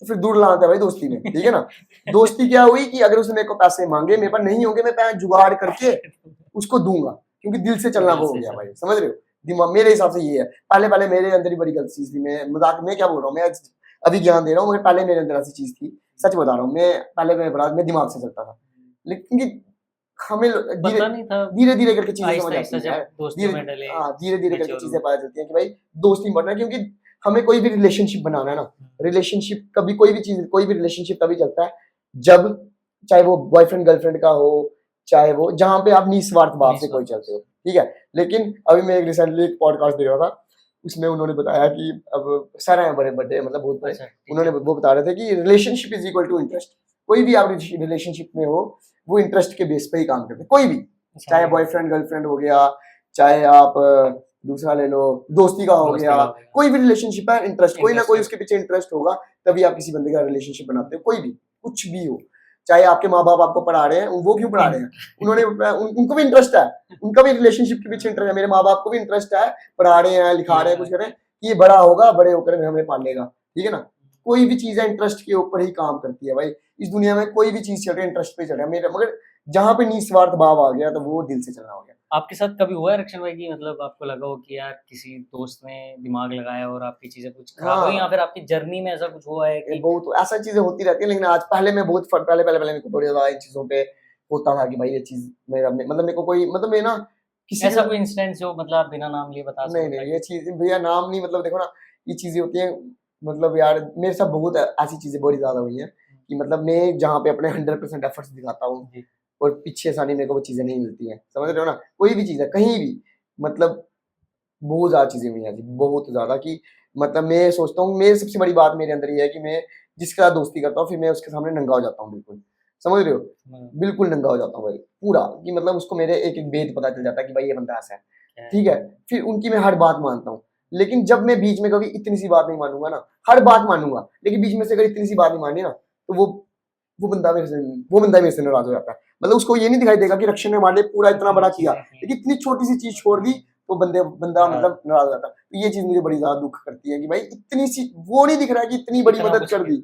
तो फिर दूर लाना था भाई दोस्ती में, ठीक है ना। दोस्ती क्या हुई कि अगर उसने मेरे को पैसे मांगे, मेरे पास नहीं होंगे, मैं पैसे जुगाड़ करके उसको दूंगा, क्योंकि दिल से चलना वो हो गया भाई, समझ रहे हो। दिमाग मेरे हिसाब से ये है। पहले मेरे अंदर ही बड़ी गलत चीज थी, मैं मजाक में क्या बोल रहा हूँ, मैं अभी ज्ञान दे रहा हूँ, मगर पहले मेरे अंदर ऐसी चीज थी, सच बता रहा हूँ, मैं दिमाग से चलता था, लेकिन हमें धीरे धीरे करके चीजें समझ आती है, धीरे धीरे करके चीजें पता चलती है कि भाई दोस्ती इंपॉर्टेंट है, क्योंकि हमें कोई भी रिलेशनशिप बनाना है ना, रिलेशनशिप कभी कोई भी रिलेशनशिप तभी चलता है जब, चाहे वो बॉयफ्रेंड गर्लफ्रेंड का हो, चाहे वो जहां पे आप निस्वार्थ भाव से कोई चलते हो, ठीक है। लेकिन अभी मैं रिसेंटली एक पॉडकास्ट देख रहा था, उसमें उन्होंने बताया कि अब सर है बड़े बड़े, मतलब बहुत बड़े, उन्होंने वो बता रहे थे कि relationship is equal to interest. कोई भी आप रिलेशनशिप में हो, वो इंटरेस्ट के बेस पे ही काम करते हैं, कोई भी, चाहे बॉयफ्रेंड गर्लफ्रेंड हो गया, चाहे आप दूसरा ले लो दोस्ती का हो गया, कोई भी रिलेशनशिप है, इंटरेस्ट, कोई ना कोई उसके पीछे इंटरेस्ट होगा, तभी आप किसी बंदे का रिलेशनशिप बनाते हो, कोई भी कुछ भी हो। चाहे आपके माँ बाप आपको पढ़ा रहे हैं, वो क्यों पढ़ा रहे हैं, उनको भी इंटरेस्ट है, उनका भी रिलेशनशिप के पीछे इंटरेस्ट है, मेरे माँ बाप को भी इंटरेस्ट है, पढ़ा रहे हैं, लिखा रहे हैं, कुछ कर रहे हैं, ये बड़ा होगा, बड़े होकर हमें पालेगा, ठीक है ना। कोई भी चीज है इंटरेस्ट के ऊपर ही काम करती है भाई। इस दुनिया में कोई भी चीज चल रही है इंटरेस्ट पे चल रहा है मेरा, मगर जहां पे निस्वार्थ भाव आ गया तो वो दिल से चलना हो गया। आपके साथ कभी हुआ है रक्षण भाई की, मतलब आपको लगा हो कि यार किसी दोस्त ने दिमाग लगाया और आपकी चीजें कुछ खराब हुई, या फिर आपकी जर्नी में ऐसा कुछ हुआ है कि बहुत ऐसा चीजें होती रहती है, लेकिन आज पहले मैं बहुत पहले मेरे को बड़ी ज्यादा इन चीजों पे होता था कि भाई ये चीज मेरा, मतलब मेरे को कोई, मतलब मैं ना किसी ऐसा कोई इंसिडेंट जो मतलब आप बिना नाम लिए बता सकते हैं? नहीं, ये चीज भैया नाम नहीं, मतलब देखो ना, ये चीजें होती है, मतलब यार मेरे साथ बहुत ऐसी चीजें बड़ी ज्यादा हुई है कि मतलब मैं जहाँ पे अपने 100% एफर्ट्स दिखाता हूँ और पीछे सानी मेरे को वो चीजें नहीं मिलती हैं, समझ रहे हो ना। कोई भी चीज है कहीं भी, मतलब बहुत ज्यादा चीजें हुई हैं, बहुत ज्यादा, कि मतलब मैं सोचता हूँ, मेरी सबसे बड़ी बात मेरे अंदर ये है कि मैं जिसके साथ दोस्ती करता हूँ फिर मैं उसके सामने नंगा हो जाता हूँ, बिल्कुल, समझ रहे हो, बिल्कुल नंगा हो जाता हूँ भाई पूरा, कि मतलब उसको मेरे एक एक भेद पता चल जाता है कि भाई ये बंदा ऐसा है, ठीक है। फिर उनकी मैं हर बात मानता हूँ, लेकिन जब मैं बीच में कभी इतनी सी बात नहीं मानूंगा ना, हर बात मानूंगा, लेकिन बीच में से अगर इतनी सी बात नहीं मानी ना, तो वो बंदा मेरे से नाराज हो जाता है। मतलब उसको ये नहीं दिखाई देगा कि रक्षण ने हमारे लिए पूरा इतना बड़ा किया, लेकिन इतनी छोटी सी चीज छोड़ दी तो बंदा मतलब नाराज हो जाता है। तो ये चीज मुझे बड़ी ज्यादा दुख करती है कि भाई इतनी सी, वो नहीं दिख रहा है कि इतनी बड़ी मदद कर दी,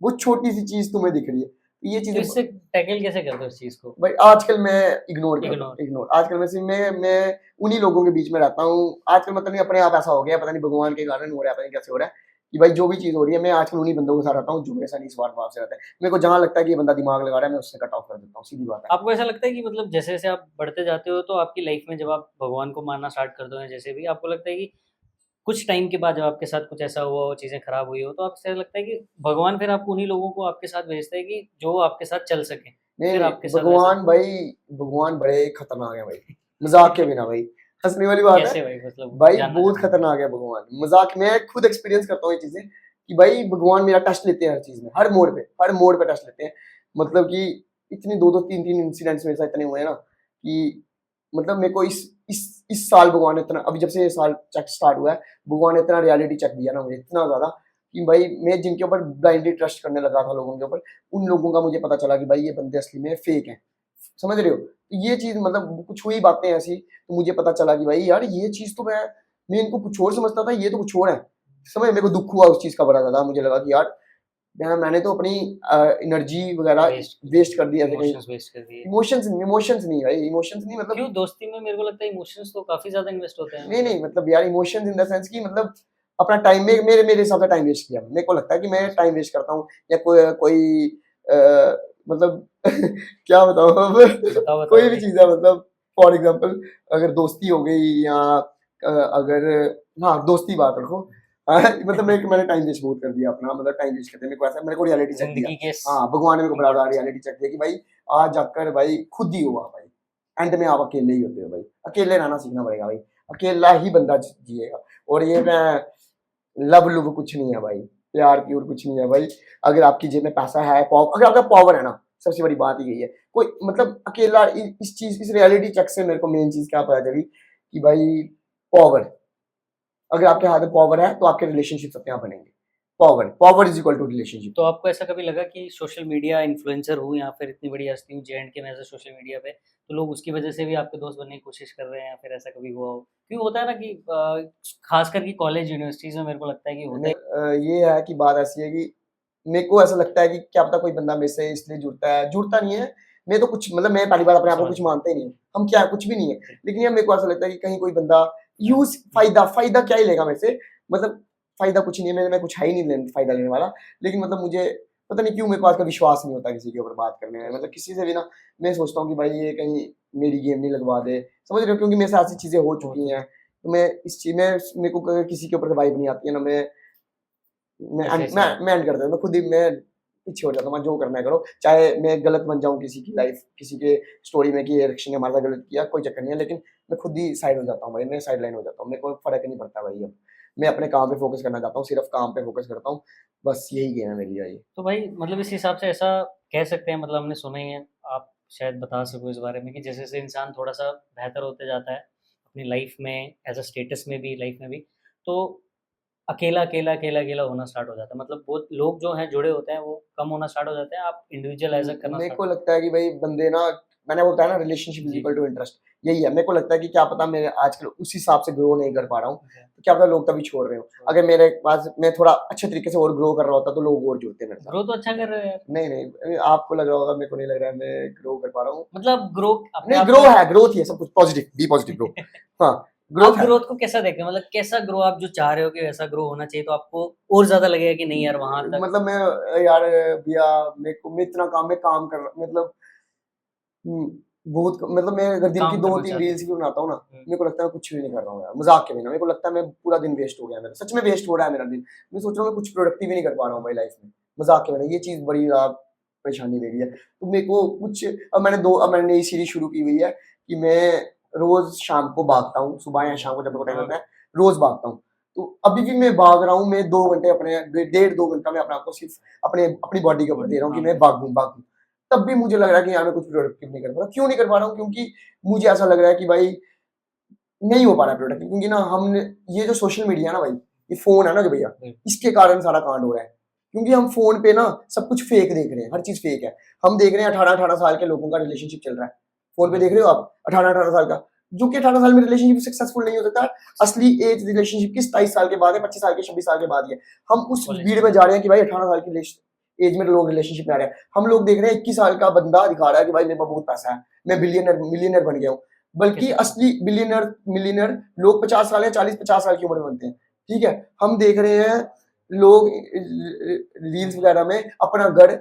वो छोटी सी चीज तुम्हें दिख रही है। तो ये चीज इससे टैकल कैसे करते हो इस चीज को? भाई आजकल मैं इग्नोर आजकल मैं उन्हीं लोगों के बीच में रहता हूँ आजकल, मतलब नहीं अपने आप ऐसा हो गया, पता नहीं भगवान के कारण हो रहा है, पता नहीं कैसे हो रहा है कि भाई जो भी चीज हो रही है, मैं आजकल उन्हीं बंदों के साथ रहता हूँ जो मेरे साथ निस्वार्थ भाव से रहता है। मेरे को जहां लगता है कि ये बंदा दिमाग लगा रहा है, मैं उससे कट ऑफ कर देता हूँ, सीधी बात है। आपको ऐसा लगता है कि मतलब जैसे जैसे आप बढ़ते जाते हो तो आपकी लाइफ में जब आप भगवान को मानना स्टार्ट करते हो, जैसे भी आपको लगता है कि कुछ टाइम के बाद जब आपके साथ कुछ ऐसा हुआ हो, चीजें खराब हुई हो, तो आपको ऐसा लगता है कि भगवान फिर आपको उन्हीं लोगों को आपके साथ भेजता है कि जो आपके साथ चल सके? नहीं, भगवान बड़े खतरनाक है भाई, मजाक के बिना भाई, हंसने वाली बात है भाई, मतलब भाई बहुत खतरनाक है भगवान, मजाक में खुद एक्सपीरियंस करता हूँ ये चीजें कि भाई भगवान मेरा टेस्ट लेते हैं हर चीज में, हर मोड़ पे टेस्ट लेते हैं। मतलब कि इतनी दो तीन इंसिडेंट्स मेरे साथ इतने हुए हैं ना कि मतलब मेरे को इस साल भगवान ने इतना, अभी जब से ये साल चेक स्टार्ट हुआ है, भगवान ने इतना रियलिटी चेक दिया ना मुझे, इतना ज्यादा कि भाई मैं जिनके ऊपर ब्लाइंडली ट्रस्ट करने लगा था लोगों के ऊपर, उन लोगों का मुझे पता चला कि भाई ये बंदे असली में फेक हैं, समझ रहे हो। तो ये चीज मतलब कुछ हुई बातें ऐसी, तो मुझे पता चला कि भाई यार ये चीज तो मैं इनको कुछ और समझता था, ये तो कुछ और है, समझ। मेरे को दुख हुआ उस चीज का बड़ा ज्यादा, मुझे लगा कि यार मैंने तो अपनी एनर्जी वगैरह वेस्ट कर दी, इमोशंस नहीं भाई, इमोशंस नहीं, मतलब क्यों दोस्ती में मेरे को लगता है इमोशंस तो काफी ज्यादा इन्वेस्ट होते हैं। नहीं मतलब यार इमोशंस इन द सेंस कि मतलब अपना टाइम में मेरे हिसाब से टाइम वेस्ट किया। मेरे को लगता है कि मैं टाइम वेस्ट करता हूँ या कोई मतलब क्या बताऊँ अब बताओ कोई भी भाई। चीज़ है, मतलब फॉर एग्जांपल अगर दोस्ती हो गई या अगर हाँ दोस्ती बात रखो मतलब मैंने टाइम वेस्ट बहुत कर दिया अपना, मतलब टाइम वेस्ट करते मेरे को ऐसा, मेरे को रियलिटी चेक दिया। जिंदगी के हाँ भगवान ने मेरे को बड़ा इम्पोर्टेंस। रियलिटी चेक दिया कि भाई आज जाकर भाई खुद ही हुआ भाई, एंड में आप अकेले ही होते हो भाई, अकेले रहना सीखना पड़ेगा भाई, अकेला ही बंदा जिएगा। और ये मैं लव लुव कुछ नहीं है भाई, प्यार प्यूर कुछ नहीं है भाई। अगर आपकी जेब में पैसा है, अगर आपका पावर है ना, सबसे बड़ी बात ही यही है। कोई मतलब अकेला इस चीज, इस रियलिटी चेक से मेरे को मेन चीज क्या पता चली कि भाई पावर, अगर आपके हाथ में पावर है तो आपके रिलेशनशिप अपने आप बनेंगे। Power is equal to relationship. तो आपको ऐसा कभी लगा कि सोशल मीडिया इन्फ्लुएंसर हूँ या फिर इतनी बड़ी हस्ती हूँ J&K में ऐसे सोशल मीडिया पे, तो लोग उसकी वजह से भी आपके दोस्त बनने की कोशिश कर रहे हैं, या फिर ऐसा कभी हुआ हो? क्योंकि होता है ना कि खास करके कॉलेज यूनिवर्सिटीज में मेरे को लगता है कि होता है। ये है कि बात ऐसी है कि मेरे को ऐसा लगता है कि क्या पता कोई बंदा मेरे से इसलिए जुड़ता नहीं है। मैं तो कुछ मतलब मैं पहली बार अपने आप को समझ कुछ गया। मानता ही नहीं हूँ। हम क्या है, कुछ भी नहीं है। लेकिन यार मेरे को ऐसा लगता है कि कहीं कोई बंदा यूज़ फ़ायदा क्या ही लेगा मेरे से? मतलब फ़ायदा कुछ नहीं है, मैं कुछ है ही नहीं फ़ायदा लेने वाला। लेकिन मतलब मुझे पता नहीं क्यों मेरे को आजकल विश्वास नहीं होता किसी के ऊपर बात करने में। मतलब किसी से भी ना मैं सोचता हूँ कि भाई ये कहीं मेरी गेम नहीं लगवा दे। समझ रहे हो? क्योंकि मेरे साथ ऐसी चीज़ें हो चुकी हैं। तो मैं इस चीज़ में मेरे को किसी के ऊपर से वाइब नहीं आती है ना, ऐसे ऐसे में मैं एंड कर देता हूँ। मैं खुद ही मैं पीछे हो जाता हूँ, मैं जो करना है करो। चाहे मैं गलत बन जाऊँ किसी की लाइफ़, किसी के स्टोरी में कि ये रिएक्शन ने हमारे साथ गलत किया, कोई चक्कर नहीं है। लेकिन मैं खुद ही साइड हो जाता हूँ भाई, मैं साइड लाइन हो जाता हूँ। मेरे को फ़र्क ही नहीं पड़ता भाई अब। मैं अपने काम पे फ़ोकस करना चाहता हूँ, सिर्फ़ काम पे फ़ोकस करता हूँ। बस यही गेम है मेरी भाई। तो भाई मतलब इस हिसाब से ऐसा कह सकते हैं, मतलब हमने सुना ही है, आप शायद बता सको इस बारे में, कि जैसे जैसे इंसान थोड़ा सा बेहतर होते जाता है अपनी लाइफ में, एज अ स्टेटस में भी, लाइफ में भी, तो अकेला होना स्टार्ट हो जाता है। मतलब बहुत लोग जो हैं जुड़े होते हैं वो कम होना स्टार्ट हो जाते हैं, आप इंडिविजुअल एज करना मेरे स्टार्ट को हो। लगता है कि भाई बंदे ना, मैंने बताया ना रिलेशनशिप इज जी। इक्वल टू इंटरेस्ट, यही है। मेरे को लगता है कि क्या पता मैं आजकल उस हिसाब से ग्रो नहीं कर पा रहा हूँ, तो क्या पता लोग तभी छोड़ रहे हो। अगर मेरे पास मैं थोड़ा अच्छे तरीके से और ग्रो कर रहा होता तो लोग और जुड़ते मेरे साथ। ग्रो तो अच्छा कर रहे हो यार। नहीं आपको लग रहा होगा, मेरे को नहीं लग रहा है मैं ग्रो कर पा रहा हूँ। मतलब ग्रो अपने नहीं आप ग्रो को। है, ग्रोथ ही है सब कुछ, पॉजिटिव बी पॉजिटिव ग्रो। हाँ आप ग्रोथ है। ग्रोथ को कैसा देखते हैं? मतलब कैसा ग्रो आप जो चाह रहे हो कि वैसा ग्रो होना चाहिए, तो आपको और ज्यादा लगेगा कि नहीं यार वहां तक। मतलब मैं यार भैया मेरे को मैं इतना काम में काम कर रहा मतलब बहुत मतलब मैं अगर दिन की काम करना 2-3 चाहते रील्स हैं। भी बनाता हूँ ना, हम्म। मेरे को लगता है मैं कुछ भी नहीं कर रहा हूँ यार, मज़ाक के बिना। मेरे को लगता है मैं पूरा दिन वेस्ट हो गया मेरा, सच में वेस्ट हो रहा है मेरा दिन। मैं सोच रहा हूँ मैं कुछ प्रोडक्टिव ही नहीं कर पा रहा हूँ भाई लाइफ में, मज़ाक के बिना। ये चीज़ बड़ी परेशानी दे रही है। तो मेरे को कुछ अब मैंने नई सीरीज़ शुरू की हुई है कि मैं रोज़ शाम को भागता हूँ, सुबह या शाम को जब मेरे को टाइम हाँ। मिलता है, रोज़ भागता हूँ। तो अभी भी मैं भाग रहा हूँ, मैं 2 घंटे अपने डेढ़ 2 घंटा मैं अपने आप को सिर्फ़ अपनी बॉडी के ऊपर दे रहा हूँ कि हाँ। मैं भागूँ। तब भी मुझे लग रहा है कि यार मैं कुछ प्रोडक्टिव नहीं कर पा रहा। क्यों नहीं कर पा रहा हूँ? क्योंकि मुझे ऐसा लग रहा है कि भाई नहीं हो पा रहा है प्रोडक्टिव, क्योंकि ना हमने ये जो सोशल मीडिया है ना भाई, ये फ़ोन है ना जो भैया, इसके कारण सारा कांड हो रहा है। क्योंकि हम फ़ोन पे ना सब कुछ फेक देख रहे हैं, हर चीज़ फेक है। हम देख रहे हैं 18-18 साल के लोगों का रिलेशनशिप चल रहा है। फ़ोन पे देख रहे हो आप 18-18 साल का, जो कि 18 साल में रिलेशनशिप सक्सेसफुल नहीं हो सकता। असली एज रिलेशनशिप की 27 साल के बाद है, 25 साल के, 26 साल के बाद ही है। हम उस कॉलेज भीड़ के में बाद। जा रहे हैं कि भाई 18 साल की एज में लोग रिलेशनशिप में आ रहे हैं। हम लोग देख रहे हैं 21 साल का बंदा दिखा रहा है कि भाई मेरे पास बहुत पैसा है, मैं मिलियनर बन गया हूँ। बल्कि किस- असली मिलियनर लोग 50 साल या 40-50 साल की उम्र में बनते हैं। ठीक है? हम देख रहे हैं लोग रील्स वगैरह में अपना घर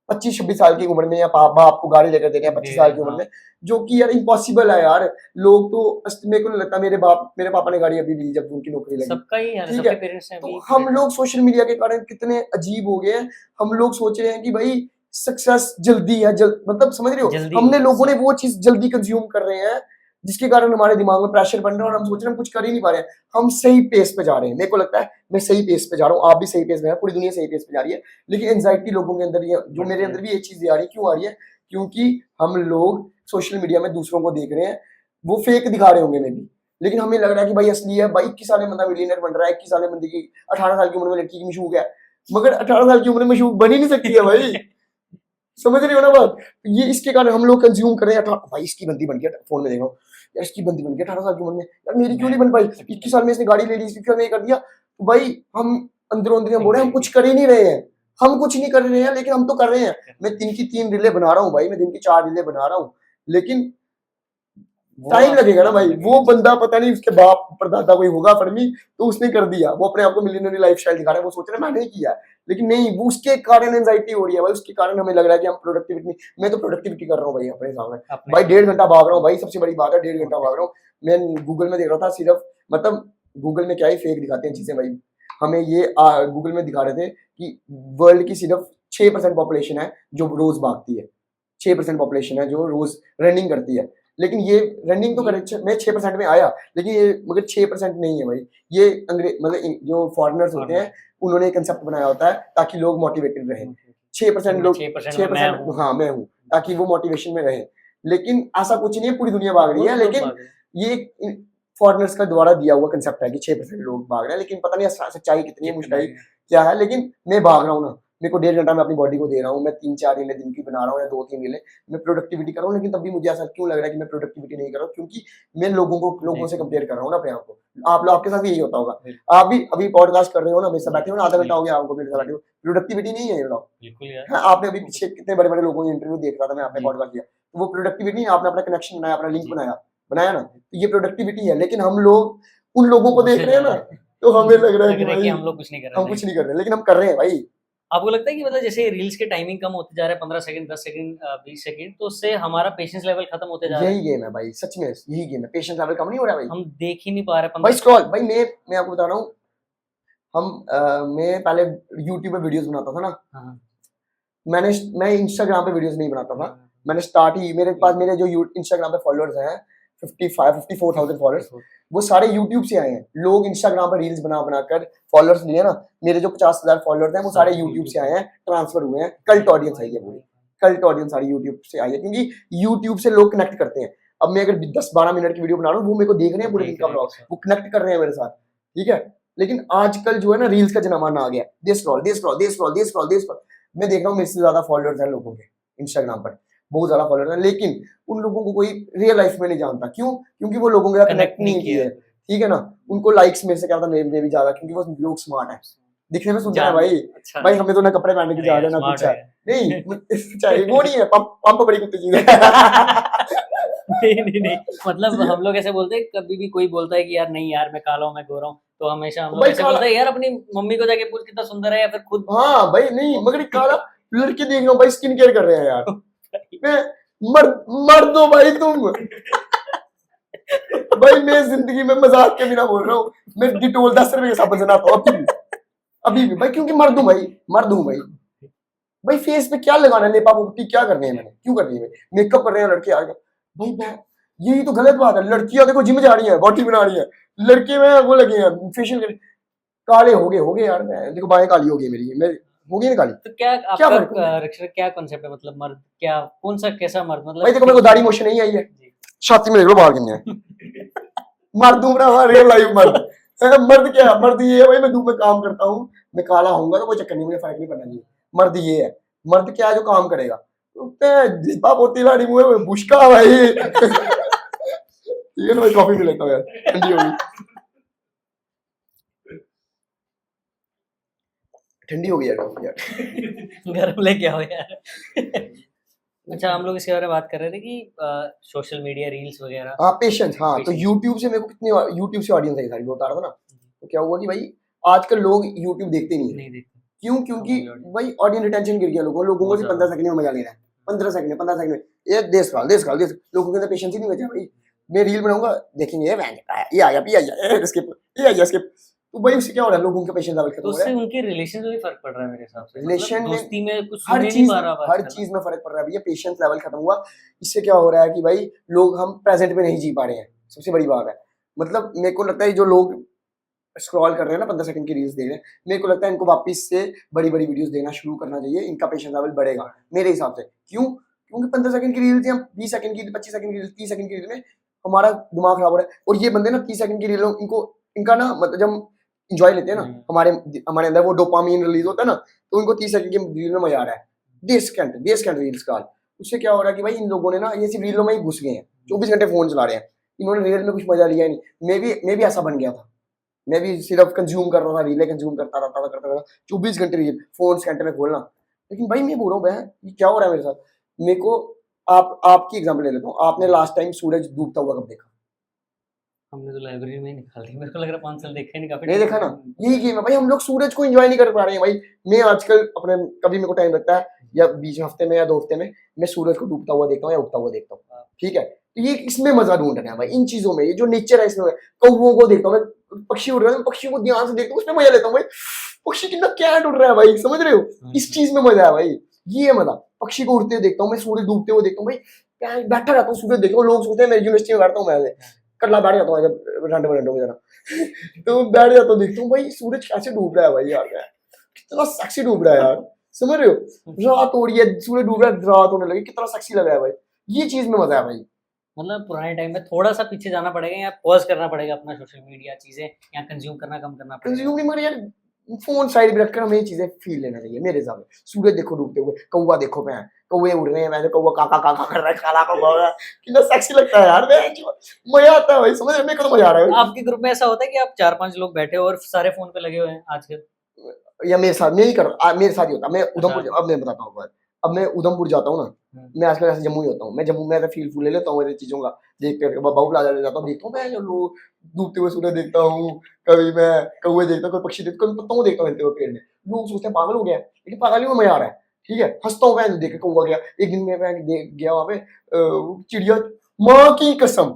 25-26 साल की उम्र में या बाप को गाड़ी लेकर दे रहे हैं 25 साल की उम्र हाँ। में, जो कि यार इम्पॉसिबल है यार। लोग तो मेरे को नहीं लगता मेरे पापा ने गाड़ी अभी ली जब उनकी नौकरी लगी। सबका ही यार, ठीक है? सबके पेरेंट्स ने तो अभी हम रहते हैं। लोग सोशल मीडिया के कारण कितने अजीब हो गए हैं। हम लोग सोच रहे हैं कि भाई सक्सेस जल्दी है, मतलब समझ रहे हो? जल्दी हमने लोगों ने सब। वो चीज़ जल्दी कंज़्यूम कर रहे हैं, जिसके कारण हमारे दिमाग में प्रेशर बन रहा है और हम सोच रहे हैं हम कुछ कर ही नहीं पा रहे हैं। हम सही पेस पे जा रहे हैं। मेरे को लगता है मैं सही पेस पे जा रहा हूँ, आप भी सही पेस पे हैं, पूरी दुनिया सही पेस पे जा रही है। लेकिन एंग्ज़ायटी लोगों के अंदर, ये जो मेरे अंदर भी ये चीज़ें आ रही है, क्यों आ रही है? क्योंकि हम लोग सोशल मीडिया में दूसरों को देख रहे हैं, वो फेक दिखा रहे होंगे मे बी, लेकिन हमें लग रहा है कि भाई असली है। भाई 21 साल में बंदा मिलियनर बन रहा है, 21 साल में बंदे की 18 साल की उम्र में लड़की की मशहूक है, मगर 18 साल की उम्र में मशहूक बन ही नहीं सकती है भाई। समझ रहे हो ना बात? ये इसके कारण हम लोग कंज्यूम कर रहे हैं। भाई इसकी बंदी बन गया, फ़ोन में देख रहा हूँ, यार इसकी बंदी बन गई 18 साल की उम्र में, यार मेरी क्यों मैं नहीं बन पाई? 21 साल में इसने गाड़ी ले ली, 21 साल में ये कर दिया। तो भाई हम अंदरों-अंदर हम बोल रहे हैं हम कुछ एग्जैक्टली। कर ही नहीं रहे हैं। हम कुछ नहीं कर रहे हैं, लेकिन हम तो कर रहे हैं। मैं दिन की 3 रीलें बना रहा हूँ भाई, मैं दिन की 4 रीलें बना रहा हूँ। लेकिन टाइम लगेगा ना भाई। वो बंदा पता नहीं उसके बाप परदादा कोई होगा फर्मी, तो उसने कर दिया, वो अपने आप को मिलियनरी लाइफस्टाइल दिखा रहा है, वो सोच रहा है मैंने किया, लेकिन नहीं, वो उसके कारण एंजाइटी हो रही है भाई, उसके कारण हमें लग रहा है कि हम प्रोडक्टिविटी, मैं तो प्रोडक्टिविटी कर रहा हूँ भाई अपने हिसाब में भाई, 1.5 घंटा भाग रहा हूँ भाई, सबसे बड़ी बात है 1.5 घंटा भाग रहा हूँ। मैं गूगल में देख रहा था सिर्फ, मतलब गूगल में क्या ही फेक दिखाते हैं चीजें भाई, हमें ये गूगल में दिखा रहे थे कि वर्ल्ड की सिर्फ 6% पॉपुलेशन है जो रोज भागती है, 6% पॉपुलेशन है जो रोज रनिंग करती है, लेकिन ये रनिंग तो करे, मैं 6% में आया, लेकिन ये मगर 6% नहीं है भाई, ये अंग्रेज मतलब जो फॉरेनर्स होते हैं उन्होंने एक कंसेप्ट बनाया होता है ताकि लोग मोटिवेटेड रहे, 6% लोग, 6% हाँ मैं हूँ, ताकि वो मोटिवेशन में रहे, लेकिन ऐसा कुछ नहीं है, पूरी दुनिया भाग रही है, लेकिन ये फॉरेनर्स का द्वारा दिया हुआ कंसेप्ट है कि 6% लोग भाग रहे हैं, लेकिन पता नहीं सच्चाई कितनी है, मुश्ताई क्या है, लेकिन मैं भाग रहा हूँ ना, मेरे को 1.5 घंटा मैं अपनी बॉडी को दे रहा हूँ, मैं 3-4 रीलें दिन की बना रहा हूँ या 2-3 रीलें, मैं प्रोडक्टिविटी कर रहा हूँ, लेकिन तब भी मुझे ऐसा क्यों लग रहा है कि मैं प्रोडक्टिविटी नहीं कर रहा हूँ, क्योंकि मैं लोगों से कंपेयर कर रहा हूँ ना अपने आप को। आप लोग, आपके साथ भी यही होता होगा, आप भी अभी पॉडकास्ट कर रहे हो ना, मेरे साथ बैठे हो ना, आधा घंटा हो गया आपको मेरे साथ बैठे हो, प्रोडक्टिविटी नहीं है ये लोग। बिल्कुल यार, हाँ, आपने अभी पीछे कितने बड़े बड़े लोगों के इंटरव्यू देख रहा था मैं, आपने पॉडकास्ट किया, तो वो प्रोडक्टिविटी नहीं है, आपने अपना कनेक्शन बनाया, अपना लिंक बनाया ना, तो ये प्रोडक्टिविटी है, लेकिन हम लोग उन लोगों को देख रहे हैं ना, तो हमें लग रहा है कि भाई हम लोग कुछ नहीं कर रहे, हम कुछ नहीं कर रहे, लेकिन हम कर रहे हैं भाई। आपको लगता है कि मतलब जैसे रील्स के टाइमिंग कम होते जा रहा है, 15 सेकंड, 10 सेकंड, 20 सेकंड, तो उससे हमारा पेशेंस लेवल खत्म होते जा रहा है, यही गेम है भाई, सच में यही गेम है, पेशेंस लेवल कम नहीं हो रहा भाई, हम देख ही नहीं पा रहे भाई 15 स्क्रॉल भाई, मैं आपको बता रहा हूँ, मैं पहले यूट्यूब पे वीडियोस बनाता था ना, हाँ, मैं इंस्टाग्राम पे वीडियोस नहीं बनाता था, मैंने स्टार्ट ही, मेरे पास मेरे जो इंस्टाग्राम पे फॉलोअर्स हैं 54,000 फॉलोअर्स, वो सारे यूट्यूब से आए हैं, लोग इंस्टाग्राम पर रील्स बनाकर फॉलोअर्स लिए ना, मेरे जो 50,000 फॉलोअर्स हैं वो सारे यूट्यूब से आए हैं, ट्रांसफर हुए हैं, कल्ट ऑडियंस है ये पूरी, कल्ट ऑडियंस सारी यूट्यूब से आई है, क्योंकि यूट्यूब से लोग कनेक्ट करते हैं। अब मैं अगर 10-12 मिनट की वीडियो बना रहा हूँ, वो मेरे को देख रहे हैं पूरे दिन का ब्लॉग, वो कनेक्ट कर रहे हैं मेरे साथ, ठीक है, लेकिन आजकल जो है ना रील्स का जमाना आ गया, दे स्क्रॉल, मैं देख रहा हूँ मेरे से ज्यादा फॉलोअर्स हैं लोगों के इंस्टाग्राम पर, बहुत ज्यादा फॉलोअर्स हैं, लेकिन उन लोगों को कोई रियल लाइफ में नहीं जानता, क्यों? क्योंकि वो लोगों के साथ कनेक्ट नहीं किए, ठीक है ना, उनको लाइक्स मेरे से क्या पता, मेरे भी ज्यादा, क्योंकि वो लोग स्मार्ट है, दिखने में सुंदर है भाई, अच्छा, भाई हमें तो ना कपड़े पहनने की अरे जान है ना smart कुछ है, है। नहीं चाहिए वो नहीं है, पंप बड़ी कुत्ते चीज है। नहीं, मतलब हम लोग ऐसे बोलते हैं, कभी भी कोई बोलता है कि यार नहीं यार मैं काला हूँ, मैं गोरा हूँ, तो हमेशा हम लोग भाई ऐसे काला- बोलते हैं यार अपनी मम्मी को जाके पूछ कितना सुंदर है, या फिर खुद हाँ भाई, नहीं मगर ये काला लड़के देख रहा हूँ भाई, स्किन केयर कर रहे हैं यार, मैं मर दो भाई तुम, भाई मैं जिंदगी में मजाक के बिना बोल रहा हूँ, मैं डिटोल 10 रुपए के साबुन से नहाता हूँ अभी भी भाई, क्योंकि मर्द हूँ भाई, भाई फेस पे क्या लगाना है, लेपा पोपटी क्या करनी है मैंने, क्यों करनी है, मेकअप कर रहे हैं लड़के आगे भाई, मैं यही तो गलत बात है, लड़कियां देखो जिम जा रही है, बॉडी बना रही है, लड़के में वो लगे हैं फेशियल कर, काले हो गए यार, मैं देखो बाएं काली हो गई मेरी, मैं हो गई ना काली, तो क्या क्या फर्क है? आपका रक्षक क्या कॉन्सेप्ट है, मतलब मर्द क्या, कौन सा कैसा मर्द, मतलब भाई देखो मेरे को दाढ़ी मोशन नहीं आई है, जी। छाती में देख लो बाहर कितने हैं, मर्द हूँ ना, रियल लाइफ मर्द, मर्द क्या है, मर्द ये है भाई, मैं धूप में काम करता हूँ, मैं काला होऊंगा तो कोई चक्कर नहीं, मुझे फर्क नहीं पड़ना चाहिए, मर्द ये है, मर्द क्या है जो काम करेगा, दीपा पोती लाड़ी मुंह में बुशका भाई। ठीक है ना, मैं कॉफी पी लेता हूँ यार, ठंडी होगी, ठंडी हो गई यार कॉफी यार। घर में लेके आओ यार। अच्छा, हम लोग इसके बारे में बात कर रहे थे कि सोशल मीडिया रील्स वगैरह, हाँ पेशेंस, हाँ तो Patience. यूट्यूब से मेरे को कितनी, यूट्यूब से ऑडियंस आई सारी, बता रहा था ना, तो क्या हुआ कि भाई आजकल लोग यूट्यूब देखते नहीं है, नहीं देखते, क्यों? क्योंकि भाई ऑडियंस रिटेंशन गिर गया, लोगों को सिर्फ 15 सेकंड में मजा लेना है, 15 सेकंड में ये देश काल लोगों के अंदर पेशेंस ही नहीं बचा भाई, मैं रील बनाऊंगा देखेंगे ये आ गया स्किप, ये आ गया स्किप, तो भाई उससे क्या हो रहा है, लोगों का पेशेंस लेवल खत्म तो हो रहा उससे है, उनके रिलेशन में भी फर्क पड़ रहा है मेरे हिसाब से, रिलेशन मतलब में दोस्ती में कुछ हर सुन नहीं पा रहा हर आजकल। चीज में फर्क पड़ रहा है भैया, पेशेंस लेवल खत्म हुआ, इससे क्या हो रहा है कि भाई लोग हम प्रेजेंट में नहीं जी पा रहे हैं, सबसे बड़ी बात है, मतलब मेरे को लगता है जो लोग स्क्रॉल कर रहे हैं ना, 15 सेकंड की रील्स देख रहे हैं, मेरे को लगता है इनको वापस से बड़ी बड़ी वीडियोस देखना शुरू करना चाहिए, इनका पेशेंस लेवल बढ़ेगा मेरे हिसाब से, क्यों? क्योंकि 15 सेकंड की रील्स या 20 सेकंड की, 25 सेकंड की रील, 30 सेकंड की रील में हमारा दिमाग खराब हो रहा है, और ये बंदे ना 30 सेकंड की रीलों, इनको इनका ना मतलब जब इंजॉय लेते हैं ना, हमारे अंदर वो डोपामीन रिलीज होता है ना, तो इनको 30 सेकंड की रील में मजा आ रहा है, 20 सेकंड रील्स का, उससे क्या हो रहा है कि भाई इन लोगों ने ना ये सिर्फ रीलों में ही घुस गए हैं, 24 घंटे फोन चला रहे हैं, इन्होंने रील में कुछ मजा लिया ही नहीं, मैं भी ऐसा बन गया था, मैं भी सिर्फ कंज्यूम कर रहा था, रीलें कंज्यूम करता रहता 24 घंटे रील, फोन घंटे में खोलना, लेकिन भाई मैं बोल रहा हूँ ये क्या हो रहा है मेरे साथ, मेरे को आपकी एग्जांपल ले लेता हूँ, आपने लास्ट टाइम सूरज डूबता हुआ कब देखा? हमने तो लाइब्रेरी में ही निकाल दी, मेरे को लग रहा है 5 साल देखा ही नहीं, काफी नहीं time देखा ना, हो गया। यही गेम है भाई, हम लोग सूरज को एंजॉय नहीं कर पा रहे हैं भाई। मैं आजकल अपने कभी मेरे को टाइम लगता है या बीच में हफ्ते में या 2 हफ्ते में मैं सूरज को डूबता हुआ देखता हूँ या उगता हुआ देखता हूँ, ठीक है? तो ये इसमें मजा ढूंढ रहे हैं भाई, इन चीजों में, ये जो नेचर है इसमें। कौवों को देखता हूँ मैं, पक्षी उड़ रहे हैं, मैं पक्षियों को ध्यान से देखता हूँ, उसमें मजा लेता हूँ भाई। पक्षी कितना कैट उड़ रहा है भाई, समझ रहे हो? इस चीज में मजा है भाई, ये है मजा। पक्षी को उड़ते हुए देखता हूँ मैं, सूरज डूबते हुए देखता हूँ भाई, क्या बैठा रहता हूँ सूरज देखता हूँ। लोग सोचते हैं मैं यूनिवर्सिटी में बैठता हूँ, मैं कटला बैठ जाता हूँ जब रंड बरंडों में जरा तो बैठ जाता हूँ, देखता हूँ भाई सूरज कैसे डूब रहा है भाई यार, कितना सेक्सी डूब रहा है यार, समझ रहे हो? रात हो रही है, सूरज डूब रहा है, रात होने लगी, कितना सेक्सी लग रहा है भाई, ये चीज में मजा है भाई। मतलब पुराने टाइम में थोड़ा सा पीछे जाना पड़ेगा या पॉज करना पड़ेगा अपना सोशल मीडिया चीजें, या कंज्यूम करना कम करना पड़ेगा। कंज्यूम नहीं, मगर यार फोन साइड पे रखकर हमें ये चीजें फील लेना चाहिए मेरे हिसाब से। सूरज देखो डूबते हुए, कौवा देखो, मैं कौवे उड़ रहे हैं, मैंने कौवा काका काका कर रहा है, काला कौवा हो रहा है, कितना सेक्सी लगता है यार, मजा आता है भाई, समझ रहे हो? मेरे को तो मजा आ रहा है भाई। आपके ग्रुप में ऐसा होता है कि आप 4-5 लोग बैठे हो और सारे फोन पे लगे हुए हैं आजकल? या मेरे साथ मैं ही कर मेरे साथ ही होता, मैं उधमपुर, अच्छा। अब मैं बताता हूँ बात। अब मैं उधमपुर जाता हूँ ना, मैं आजकल ऐसे जम्मू ही होता हूँ, मैं जम्मू में ऐसा फील फूल ले लेता हूँ ऐसी चीजों का, देख कर बाबू प्लाजा ले जाता हूँ, देखता हूँ मैं चलो डूबते हुए सूरज देखता हूँ, कभी मैं कौवे देखता हूँ, कोई पक्षी देखता हूँ, कभी पत्तों को देखता हूँ हिलते हुए पेड़ में। लोग सोचते हैं पागल हो गया है, लेकिन पागल में मजा आ रहा है, ठीक है? हंसता हूँ मैं देख के, कौवा गया एक दिन में, मैं गया वहाँ पे चिड़िया, माँ की कसम,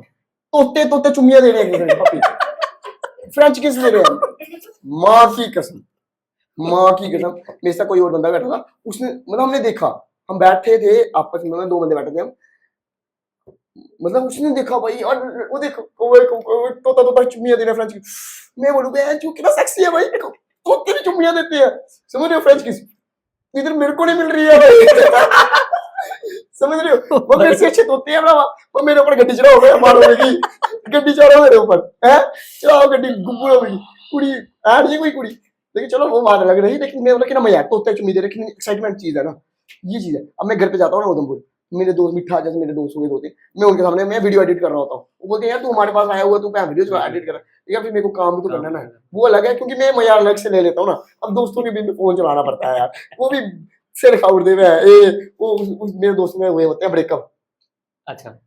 तोते तोते चुम्मियां दे रहे हैं एक दूसरे को, पपी फ्रेंच किस ले रहे हैं, माँ की कसम, माँ की कसम। मेरे साथ कोई और बंदा बैठा था, उसने मतलब हमने देखा, हम बैठे थे आपस में, 2 बंदे बैठे थे हम, मतलब उसने देखा भाई, और वो देखो कौवे को तोता तोता चुम्मियां दे रहा है फ्रेंच किस। मैं बोलूंगा यार क्यों, कितना सेक्सी है भाई, देखो तोते भी चुम्मियां देते हैं, समझ रहे हो? फ्रेंच किस इधर मेरे को नहीं मिल रही है भाई समझ रहे हो? वो मेरे से अच्छे तोते हैं भरावा, वो मेरे ऊपर गड्डी चढ़ाओ गया, मारो मेरी गड्डी चढ़ाओ मेरे ऊपर, है चढ़ाओ गड्डी, गुब्बू हो गई कुड़ी, ऐड नहीं कोई कुड़ी, लेकिन चलो वो बात लग रही, लेकिन मैं बोला कि ना मजा तोते चुम्मी दे, लेकिन एक्साइटमेंट चीज है ना, ये चीज है। अब मैं घर पे जाता हूँ ना उधमपुर, मेरे दोस्त मिठा जैसे मेरे दोस्त हुए होते, मैं उनके सामने मैं वीडियो एडिट कर रहा होता हूँ, वो बोलते हैं यार तू हमारे पास आया हुआ, तू क्या वीडियो एडिट कर रहा है, या फिर मेरे को काम भी तो करना ना, वो अलग है, क्योंकि मैं मजा अलग से ले लेता हूँ ना। अब दोस्तों के भी फोन चलाना पड़ता है यार, वो भी सिर खाउड़ दे में वो मेरे दोस्त में हुए होते हैं ब्रेकअप, अच्छा,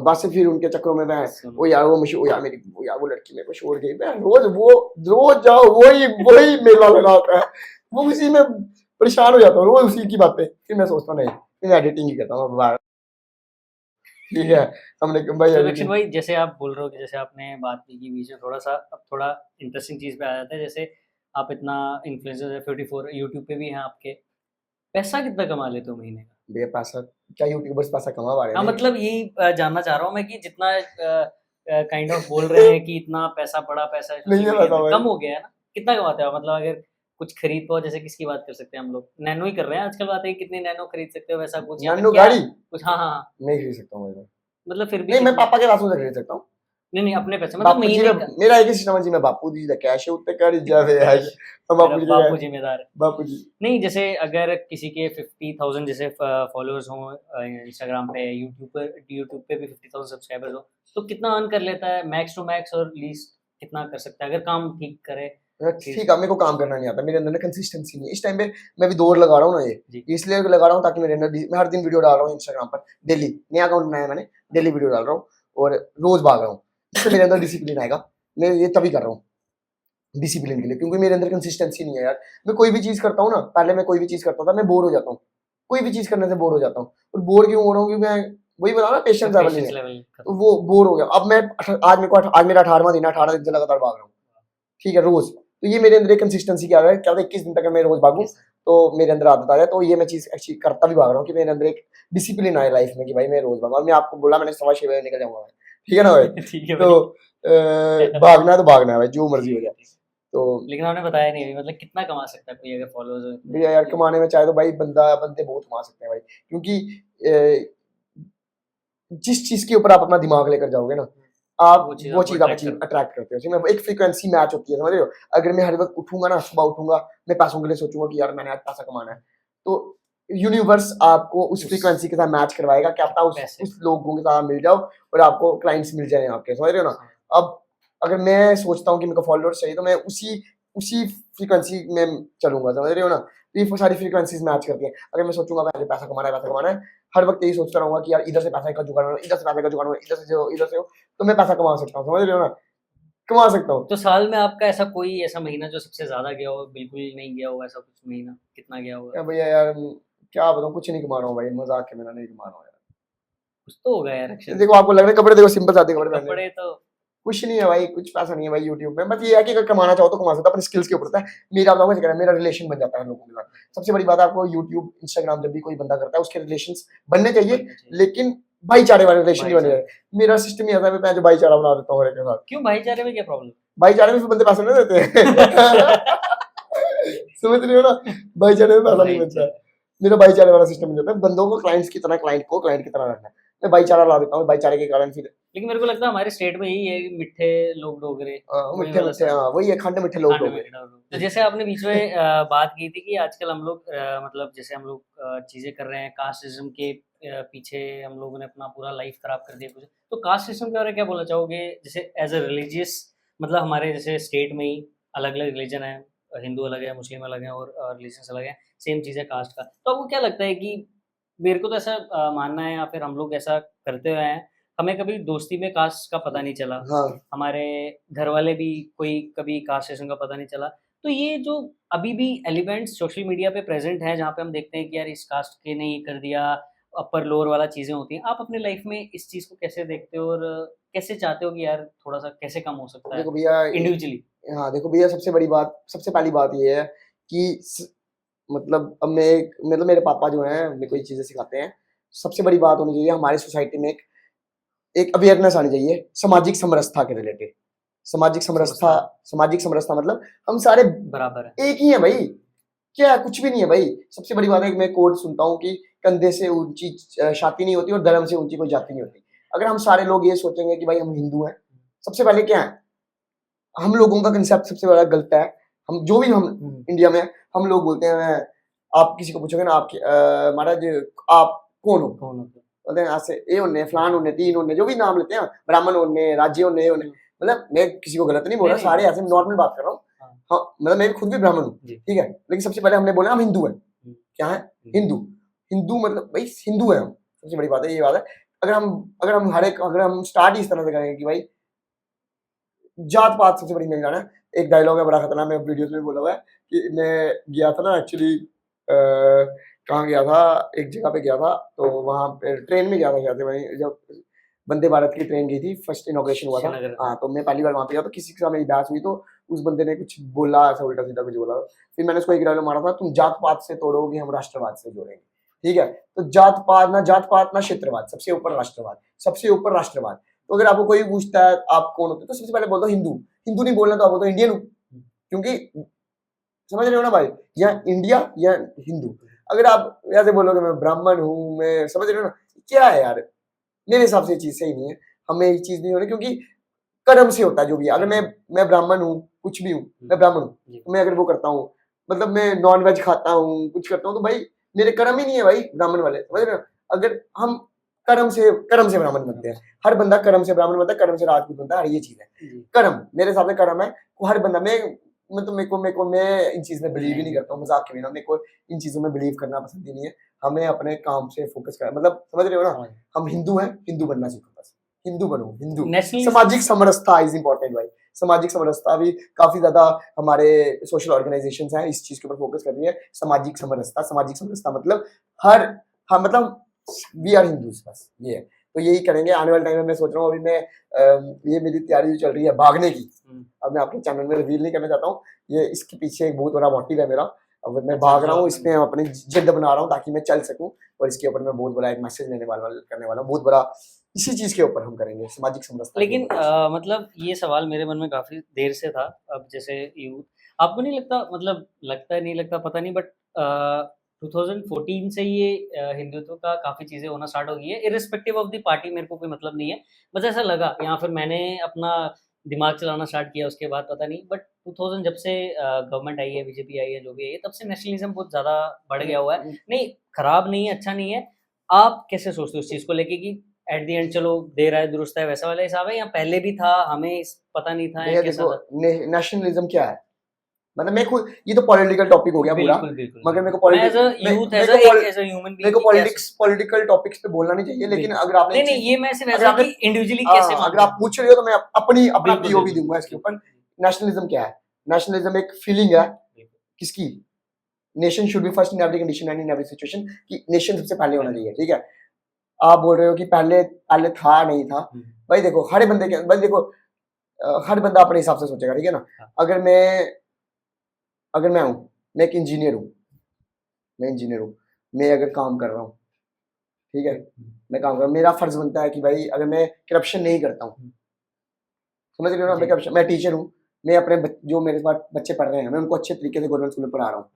बस फिर उनके चक्करों में मैं सुनो। वो यार वो मुझे वो यार मेरी वो यार वो लड़की मेरे को छोड़ गई, मैं रोज जाओ वही वही मेला लगा होता है, वो उसी में परेशान हो जाता हूँ रोज उसी की बातें, फिर मैं सोचता हूँ नहीं, फिर मैं एडिटिंग ही करता हूँ बाहर, ठीक है? हमने भाई तो दक्षिण editing- भाई, जैसे आप बोल रहे हो कि जैसे आपने बात की कि बीच में थोड़ा सा, अब थोड़ा इंटरेस्टिंग चीज पे आ जाता है, जैसे आप इतना इन्फ्लुएंसर है, 54 यूट्यूब पे भी हैं आपके, पैसा कितना कमा लेते हो महीने का? भैया पैसा क्या, यूट्यूबर्स पैसा कमा पा रहे हाँ, हैं? मतलब यही जानना चाह रहा हूँ मैं कि जितना काइंड ऑफ बोल रहे हैं कि इतना पैसा बड़ा पैसा है नहीं social है media पैसा में, भाई। कम हो गया है ना? कितना कमाते हो आप? मतलब अगर कुछ खरीद पाओ, जैसे किसकी बात कर सकते हैं हम लोग, नैनो ही कर रहे हैं आजकल, बात है कि कितनी नैनो खरीद सकते हो, वैसा कुछ, या फिर नैनो क्या गाड़ी कुछ? हाँ हाँ हाँ, नहीं खरीद सकता हूँ भाई, मतलब फिर भी नहीं मैं कितनी? पापा के पैसों से खरीद सकता हूँ, नहीं नहीं, अपने पैसे मतलब बापू जी महीने ने का। मेरा एक ही सिस्टम है जी, मैं बापू जी का कैश है उत्ते कर जावे है, हम बापू जी बापू का जिम्मेदार है। बापू जी। नहीं, जैसे अगर किसी के 50,000 जैसे फॉलोअर्स हों इंस्टाग्राम पे, यूट्यूब पे भी 50,000 सब्सक्राइबर्स हो, तो कितना अर्न कर लेता है मैक्स टू मैक्स, और लीस्ट कितना कर सकता है अगर काम ठीक करे? ठीक है, मेरे को काम करना नहीं आता, मेरे अंदर ना कंसिस्टेंसी नहीं है इस टाइम पे, मैं भी दौड़ लगा रहा हूँ ना, जी। ये इसलिए लगा रहा हूँ ताकि मेरे अंदर मैं हर दिन वीडियो डाल रहा हूँ इंस्टाग्राम पर, डेली नया अकाउंट बनाया मैंने, डेली वीडियो डाल रहा हूँ और रोज भाग रहा हूँ, इससे मेरे अंदर डिसिप्लिन आएगा, मैं ये तभी कर रहा हूँ डिसिप्लिन के लिए, क्योंकि मेरे अंदर कंसिस्टेंसी नहीं है यार। मैं कोई भी चीज करता हूँ ना, पहले मैं कोई भी चीज करता था मैं बोर हो जाता हूँ, कोई भी चीज करने से बोर हो जाता हूँ, और बोर क्यों हो रहा हूँ क्योंकि मैं वही बता ना पेशेंस लेवल नहीं है, लेवल तो वो बोर हो गया। अब मैं आज मेरा 18वां दिन है, 18 दिन से लगातार भाग रहा हूँ, ठीक है रोज, तो ये मेरे अंदर एक कंसिस्टेंसी क्या है, क्या 21 दिन तक मैं रोज भागूं तो मेरे अंदर आदत आ जाए, तो ये मैं चीज एक्चुअली करता भी भाग रहा हूँ कि मेरे अंदर एक डिसिप्लिन आए लाइफ में कि भाई मैं रोज भागूं। और मैं आपको बोला मैंने 6:15 बजे निकल जाऊंगा, ठीक है ना भाई? ठीक है तो भागना है तो भागना है भाई, जो मर्जी हो जाए। तो लेकिन आपने बताया नहीं अभी, मतलब कितना कमा सकता है कोई अगर फॉलोअर्स हो इतने? भैया यार कमाने में चाहे तो भाई बंदे बहुत कमा सकते हैं भाई, क्योंकि जिस चीज के ऊपर आप अपना दिमाग लेकर जाओगे ना, आप वो चीज आप अट्रैक्ट करते हो, उसमें एक फ्रीक्वेंसी मैच होती है, समझ रहे हो? अगर मैं हर वक्त उठूंगा ना, सुबह उठूंगा, मैं पैसों के लिए सोचूंगा कि यार मैंने आज पैसा कमाना है, तो यूनिवर्स आपको उस फ्रीक्वेंसी के साथ मैच करवाएगा कि आप उस लोगों के साथ मिल जाओ और आपको क्लाइंट्स मिल जाए आपके, समझ रहे हो ना? अब अगर मैं सोचता हूँ कि मेरे को फॉलोअर्स चाहिए, तो मैं उसी उसी फ्रीक्वेंसी में चलूंगा, समझ रहे हो ना? तो ये सारी फ्रीक्वेंसीज मैच करती हैं। अगर मैं सोचूंगा मुझे पैसा कमाना है, हर वक्त यही सोचता रहूंगा कि यार इधर से पैसा का जुगाड़ हो, इधर से पैसा का जुगाड़ हो, इधर से हो, तो मैं पैसा कमा सकता हूँ, समझ रहे हो ना? कमा सकता हूँ। तो साल में आपका ऐसा कोई ऐसा महीना जो सबसे ज्यादा गया हो, बिल्कुल नहीं गया हो, ऐसा कुछ महीना कितना गया होगा? क्या भैया यार, क्या बताऊँ, कुछ नहीं कमा रहा हूँ भाई, मजाक है मेरा, नहीं कमा रहा हूँ यार। कुछ तो होगा यार अक्षर। देखो आपको लग रहा है कपड़े, देखो सिंपल सादे कपड़े पहने हैं। कपड़े तो कुछ नहीं है भाई, कुछ पैसा नहीं है भाई यूट्यूब में। बस ये है कि अगर कमाना चाहो तो कमा सकते हो, अपने स्किल्स के ऊपर होता है। मेरा बताऊँ क्या है, मेरा रिलेशन बन जाता है लोगों के साथ। सबसे बड़ी बात है, आपको यूट्यूब इंस्टाग्राम जब भी कोई बंदा करता है उसके रिलेशंस बनने चाहिए, लेकिन भाईचारे वाले रिलेशन नहीं बने भाईचारे। चाहिए। मेरा सिस्टम ही ऐसा है, मैं जो भाईचारा बना देता हूँ हर एक के साथ। क्यों भाईचारे में क्या प्रॉब्लम? भाईचारे में फिर बंदे पैसे नहीं देते समझ रहे हो ना? भाईचारे में पैसा नहीं मिलता है। मेरा भाईचारे वाला सिस्टम बन जाता है, बंदों को क्लाइंट्स की तरह, क्लाइंट को क्लाइंट की तरह रखना है। मैं भाईचारा ला देता हूँ, भाईचारे के कारण फिर लेकिन मेरे को लगता है हमारे स्टेट में यही है कि मिठे लोग डोगरे, वही मिठ्ठे वाला मिठ्ठे, हाँ वही है, खंड मिठ्ठे लोग खाने हो में गए। कीड़ा हो। तो जैसे आपने बीच में बात की थी कि आजकल हम लोग मतलब जैसे हम लोग चीजें कर रहे हैं कास्टिज्म के पीछे हम लोगों ने अपना पूरा लाइफ खराब कर दिया कुछ। तो कास्ट सिस्टम के बारे में क्या बोलना चाहोगे? जैसे एज अ रिलीजियस, मतलब हमारे जैसे स्टेट में ही अलग अलग रिलीजन है, हिंदू अलग है, मुस्लिम अलग है और रिलीजन अलग है, सेम चीज़ है कास्ट का। तो आपको क्या लगता है कि मेरे को तो ऐसा मानना है या फिर हम लोग ऐसा करते हुए हैं, हमें कभी दोस्ती में कास्ट का पता नहीं चला, हाँ हमारे घर वाले भी कोई कभी कास्ट सिस्टम का पता नहीं चला। तो ये जो अभी भी एलिमेंट्स सोशल मीडिया पे प्रेजेंट है जहाँ पे हम देखते हैं कि यार इस कास्ट के ने ये कर दिया, अपर लोअर वाला चीज़ें होती हैं। आप अपनी लाइफ में इस चीज़ को कैसे देखते हो और कैसे चाहते हो कि यार थोड़ा-सा कैसे कम हो सकता है देखो भैया, इंडिविजुअली? हाँ देखो भैया, सबसे बड़ी बात, सबसे पहली बात ये है कि मतलब अब मतलब मेरे पापा जो हैं मेरे को ये चीजें सिखाते हैं। सबसे बड़ी बात होनी चाहिए हमारी सोसाइटी में, एक अवेयरनेस आनी चाहिए सामाजिक समरसता के रिलेटेड। सामाजिक समरसता, सामाजिक समरसता मतलब हम सारे बराबर है। एक ही हैं भाई। क्या कुछ भी नहीं है भाई। सबसे बड़ी बात है कि मैं कोट सुनता हूँ कि कंधे से ऊंची छाती नहीं होती और धर्म से ऊंची कोई जाति नहीं होती। अगर हम सारे लोग ये सोचेंगे कि भाई हम हिंदू हैं, सबसे पहले क्या है, हम लोगों का कंसेप्ट सबसे बड़ा गलत है। हम जो भी हम इंडिया में हम लोग बोलते हैं, आप किसी को पूछोगे ना आप महाराज आप कौन हो, कौन होता है? बोलते हैं ऐसे ए होने फलान होने तीन होने, जो भी नाम लेते हैं, ब्राह्मण होने राज्य होने ये होने। मतलब मैं किसी को गलत नहीं बोल रहा, नहीं, सारे नहीं, ऐसे नॉर्मल बात कर रहा हूँ। हाँ मतलब मैं खुद भी ब्राह्मण हूँ, जी। ठीक है, लेकिन सबसे पहले हमने बोला हम हिंदू हैं। क्या है? हिंदू। हिंदू मतलब भाई हिंदू है हम। सबसे बड़ी बात है ये बात है। अगर हम स्टार्ट ही इस तरह से करेंगे कि भाई जात पात सबसे बड़ी मेन गाना है। एक डायलॉग है बड़ा खतरनाक, मैं वीडियोस में बोला हुआ है कि मैं गया था ना एक्चुअली, कहाँ गया था, एक जगह पे गया था, तो वहाँ पे ट्रेन में गया था शायद मैं, जब वंदे भारत की ट्रेन गई थी, फर्स्ट इनॉग्रेशन हुआ था। श्रीनगर। हाँ तो मैं पहली बार वहाँ पे गया तो किसी के साथ मेरी बहस हुई, तो उस बंदे ने कुछ बोला ऐसा उल्टा सीधा कुछ बोला। फिर मैंने उसको एक डायलॉग मारा था, तुम जात पात से तोड़ोगे हम राष्ट्रवाद से जोड़ेंगे। ठीक है, तो जात पात ना क्षेत्रवाद, सबसे ऊपर राष्ट्रवाद, सबसे ऊपर राष्ट्रवाद। तो अगर आपको कोई पूछता है आप कौन होते, तो सबसे पहले बोल दो हिंदू। हिंदू नहीं बोलना तो आप बोलते इंडियन हूँ, क्योंकि समझ रहे हो ना भाई, या इंडिया या हिंदू। अगर आप ऐसे बोलोगे मैं ब्राह्मण हूँ, मैं, समझ रहे हो ना, क्या है यार, मेरे हिसाब से ये चीज सही नहीं है। हमें ये चीज नहीं होनी, क्योंकि कर्म से होता है जो भी है। अगर मैं ब्राह्मण हूँ, कुछ भी हूँ, मैं ब्राह्मण हूँ, तो मैं अगर वो करता हूँ, मतलब मैं नॉन वेज खाता हूँ, कुछ करता हूँ, तो भाई मेरे कर्म ही नहीं है भाई ब्राह्मण वाले, समझ रहे हो। अगर हम कर्म से ब्राह्मण बनते हैं, हर बंदा कर्म से ब्राह्मण बनता है, कर्म से राजपूत बनता है, हर ये चीज है कर्म। मेरे हिसाब से कर्म है हर बंदा। मैं इन चीज में बिलीव ही नहीं करता हूँ, मजाक के बिना। मेरे को इन चीजों में बिलीव करना पसंद ही नहीं है। हमें अपने काम से फोकस करना, मतलब समझ रहे हो ना, हम हिंदू हैं, हिंदू बनना सीखो बस, हिंदू बनो, हिंदू। नेशनलिस्ट सामाजिक समरसता इज इंपॉर्टेंट भाई। सामाजिक समरसता भी काफी ज्यादा हमारे सोशल ऑर्गेनाइजेशंस हैं इस चीज के ऊपर फोकस कर रही है। सामाजिक समरसता, सामाजिक समरसता मतलब हाँ मतलब वी आर हिंदूज, बस ये है। तो यही करेंगे आने वाले टाइम में। मैं सोच रहा हूँ अभी मैं ये मेरी तैयारी जो चल रही है भागने की, अब मैं आपके चैनल में रिवील नहीं करना चाहता हूँ। ये इसके पीछे एक बहुत बड़ा मोटिव है मेरा। अब मैं भाग रहा हूँ, इसमें अपनी जिद बना रहा हूँ ताकि मैं चल सकूं, और इसके ऊपर मैं बहुत बड़ा एक मैसेज करने वाला हूँ, बहुत बड़ा। इसी चीज के ऊपर हम करेंगे सामाजिक समरसता। लेकिन मतलब ये सवाल मेरे मन में काफी देर से था। अब जैसे यूथ, आपको नहीं लगता, मतलब लगता है नहीं लगता पता नहीं, बट 2014 से ये हिंदुत्व का काफी चीजें होना स्टार्ट हो गई है, इरिस्पेक्टिव ऑफ द पार्टी। मेरे को कोई मतलब नहीं है, बस ऐसा लगा, या फिर मैंने अपना दिमाग चलाना स्टार्ट किया उसके बाद पता नहीं। बट 2000 जब से गवर्नमेंट आई है, बीजेपी आई है, जो भी आई है, तब से नेशनलिज्म बहुत ज्यादा बढ़ गया हुआ है। नहीं, खराब नहीं है, अच्छा नहीं है। आप कैसे सोचते हो उस चीज को लेके कि एट द एंड चलो दे रहा है दुरुस्त है, वैसा वाला हिसाब है, या पहले भी था हमें पता नहीं था, या कैसा था? नेशनलिज्म क्या है? मतलब मैं खुद, ये तो पॉलिटिकल टॉपिक हो गया पूरा, बिल्कुल बिल्कुल मगर मेरे को मैं एज अ पॉलिटिक्स यूथ मेरे एज को अ एज अ ह्यूमन मेरे को बीइंग पॉलिटिकल टॉपिक्स पे बोलना नहीं चाहिए, लेकिन अगर आपने नहीं एक नहीं चीज, ये मैं सिर्फ अगर ऐसा आपने कि इंडिविजुअली कैसे अगर मानते आप हैं पूछ रहे हो तो मैं अपना बिल्कुल पीओवी बिल्कुल दूंगा इसके ऊपर। बिल्कुल नेशनलिज्म क्या है? नेशनलिज्म एक फीलिंग है किसकी? Nation should be first in every condition and in every situation, कि नेशन सबसे पहले होना चाहिए, ठीक है? आप बोल रहे हो कि पहले पहले था नहीं था, भाई देखो हर बंदे के, भाई देखो हर बंदा अपने हिसाब से सोचेगा, ठीक है ना? हाँ। अगर मैं हूँ, मैं एक इंजीनियर हूँ, मैं अगर काम कर रहा हूँ, ठीक है, मैं काम कर रहा हूँ, मेरा फर्ज बनता है कि भाई अगर मैं करप्शन नहीं करता हूँ, समझ रहे हो ना? मैं करप्शन, मैं टीचर हूँ, मैं अपने जो मेरे पास बच्चे पढ़ रहे हैं, मैं उनको अच्छे तरीके से गवर्नमेंट स्कूल में पढ़ा रहा हूँ,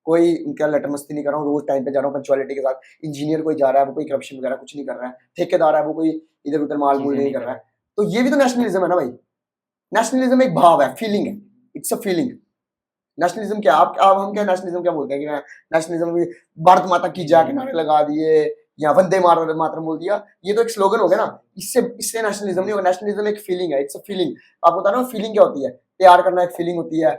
कोई उनका लटर मस्ती नहीं कर रहा हूँ, रोज टाइम पे जा रहा हूँ पंचुअलिटी के साथ। इंजीनियर कोई जा रहा है, वो कोई करप्शन वगैरह कुछ नहीं कर रहा है, ठेकेदार है वो कोई इधर उधर माल मूल नहीं कर रहा है, तो ये भी तो नेशनलिज्म है ना भाई। नेशनलिज्म एक भाव है, फीलिंग है, इट्स अ फीलिंग। नेशनलिज्म क्या, आप हम क्या नेशनलिज्म क्या बोलते हैं कि नेशनलिज्म भी भारत माता की जय के नारे लगा दिए या वंदे मातरम बोल दिया, ये तो एक स्लोगन हो गया ना, इससे इससे नेशनलिज्म नहीं होगा। नेशनलिज्म एक फीलिंग है, इट्स अ फीलिंग। आपको बता रहा हूँ फीलिंग क्या होती है, प्यार करना एक फीलिंग होती है,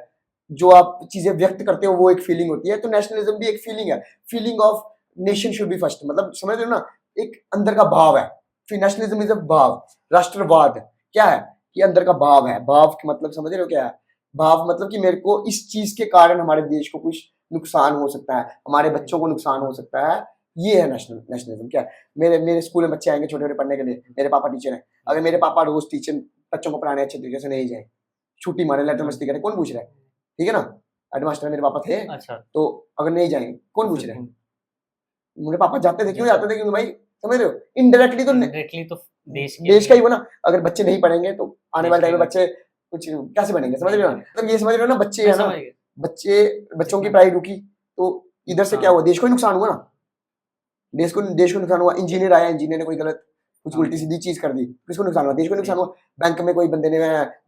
जो आप चीजें व्यक्त करते हो वो एक फीलिंग होती है, तो नेशनलिज्म भी एक फीलिंग है। Feeling of nation should be first, मतलब समझ रहे हो ना, एक अंदर का भाव है। फिर नेशनलिज्म इज अ भाव, राष्ट्रवाद क्या है, ये अंदर का भाव है। भाव का मतलब समझ रहे हो क्या है? भाव मतलब कि मेरे को इस चीज के कारण हमारे देश को कुछ नुकसान हो सकता है, हमारे बच्चों को नुकसान हो सकता है, ये है नेशनलिज्म। क्या मेरे मेरे स्कूल में बच्चे आएंगे छोटे छोटे पढ़ने के लिए, मेरे पापा टीचर हैं, अगर मेरे पापा रोज टीचर बच्चों को पढ़ाने अच्छे तरीके से नहीं जाए, छुट्टी मारे, लेटर मस्ती करे, कौन पूछ रहा है? ठीक है ना, हेडमास्टर मेरे पापा थे, अच्छा तो अगर नहीं जाएंगे कौन पूछ रहा है? मेरे पापा जाते थे, क्यों जाते थे? क्योंकि भाई समझ रहे हो, इनडायरेक्टली तो डायरेक्टली तो देश के देश का ही लिए वो ना। अगर बच्चे नहीं पढ़ेंगे तो आने देश वाले टाइम के में लिए बच्चे कुछ कैसे बनेंगे, समझ रहे हो ना? मतलब ये समझ रहे हो ना, बच्चे मैं है ना, समझ गया बच्चों की पढ़ाई रुकी तो इधर से क्या हाँ हुआ, देश को ही नुकसान हुआ ना, देश को नुकसान हुआ। इंजीनियर आया, इंजीनियर ने कोई गलत कुछ हाँ उल्टी सीधी चीज कर दी, किसको नुकसान हुआ? देश को नुकसान हुआ। बैंक में कोई बंदे ने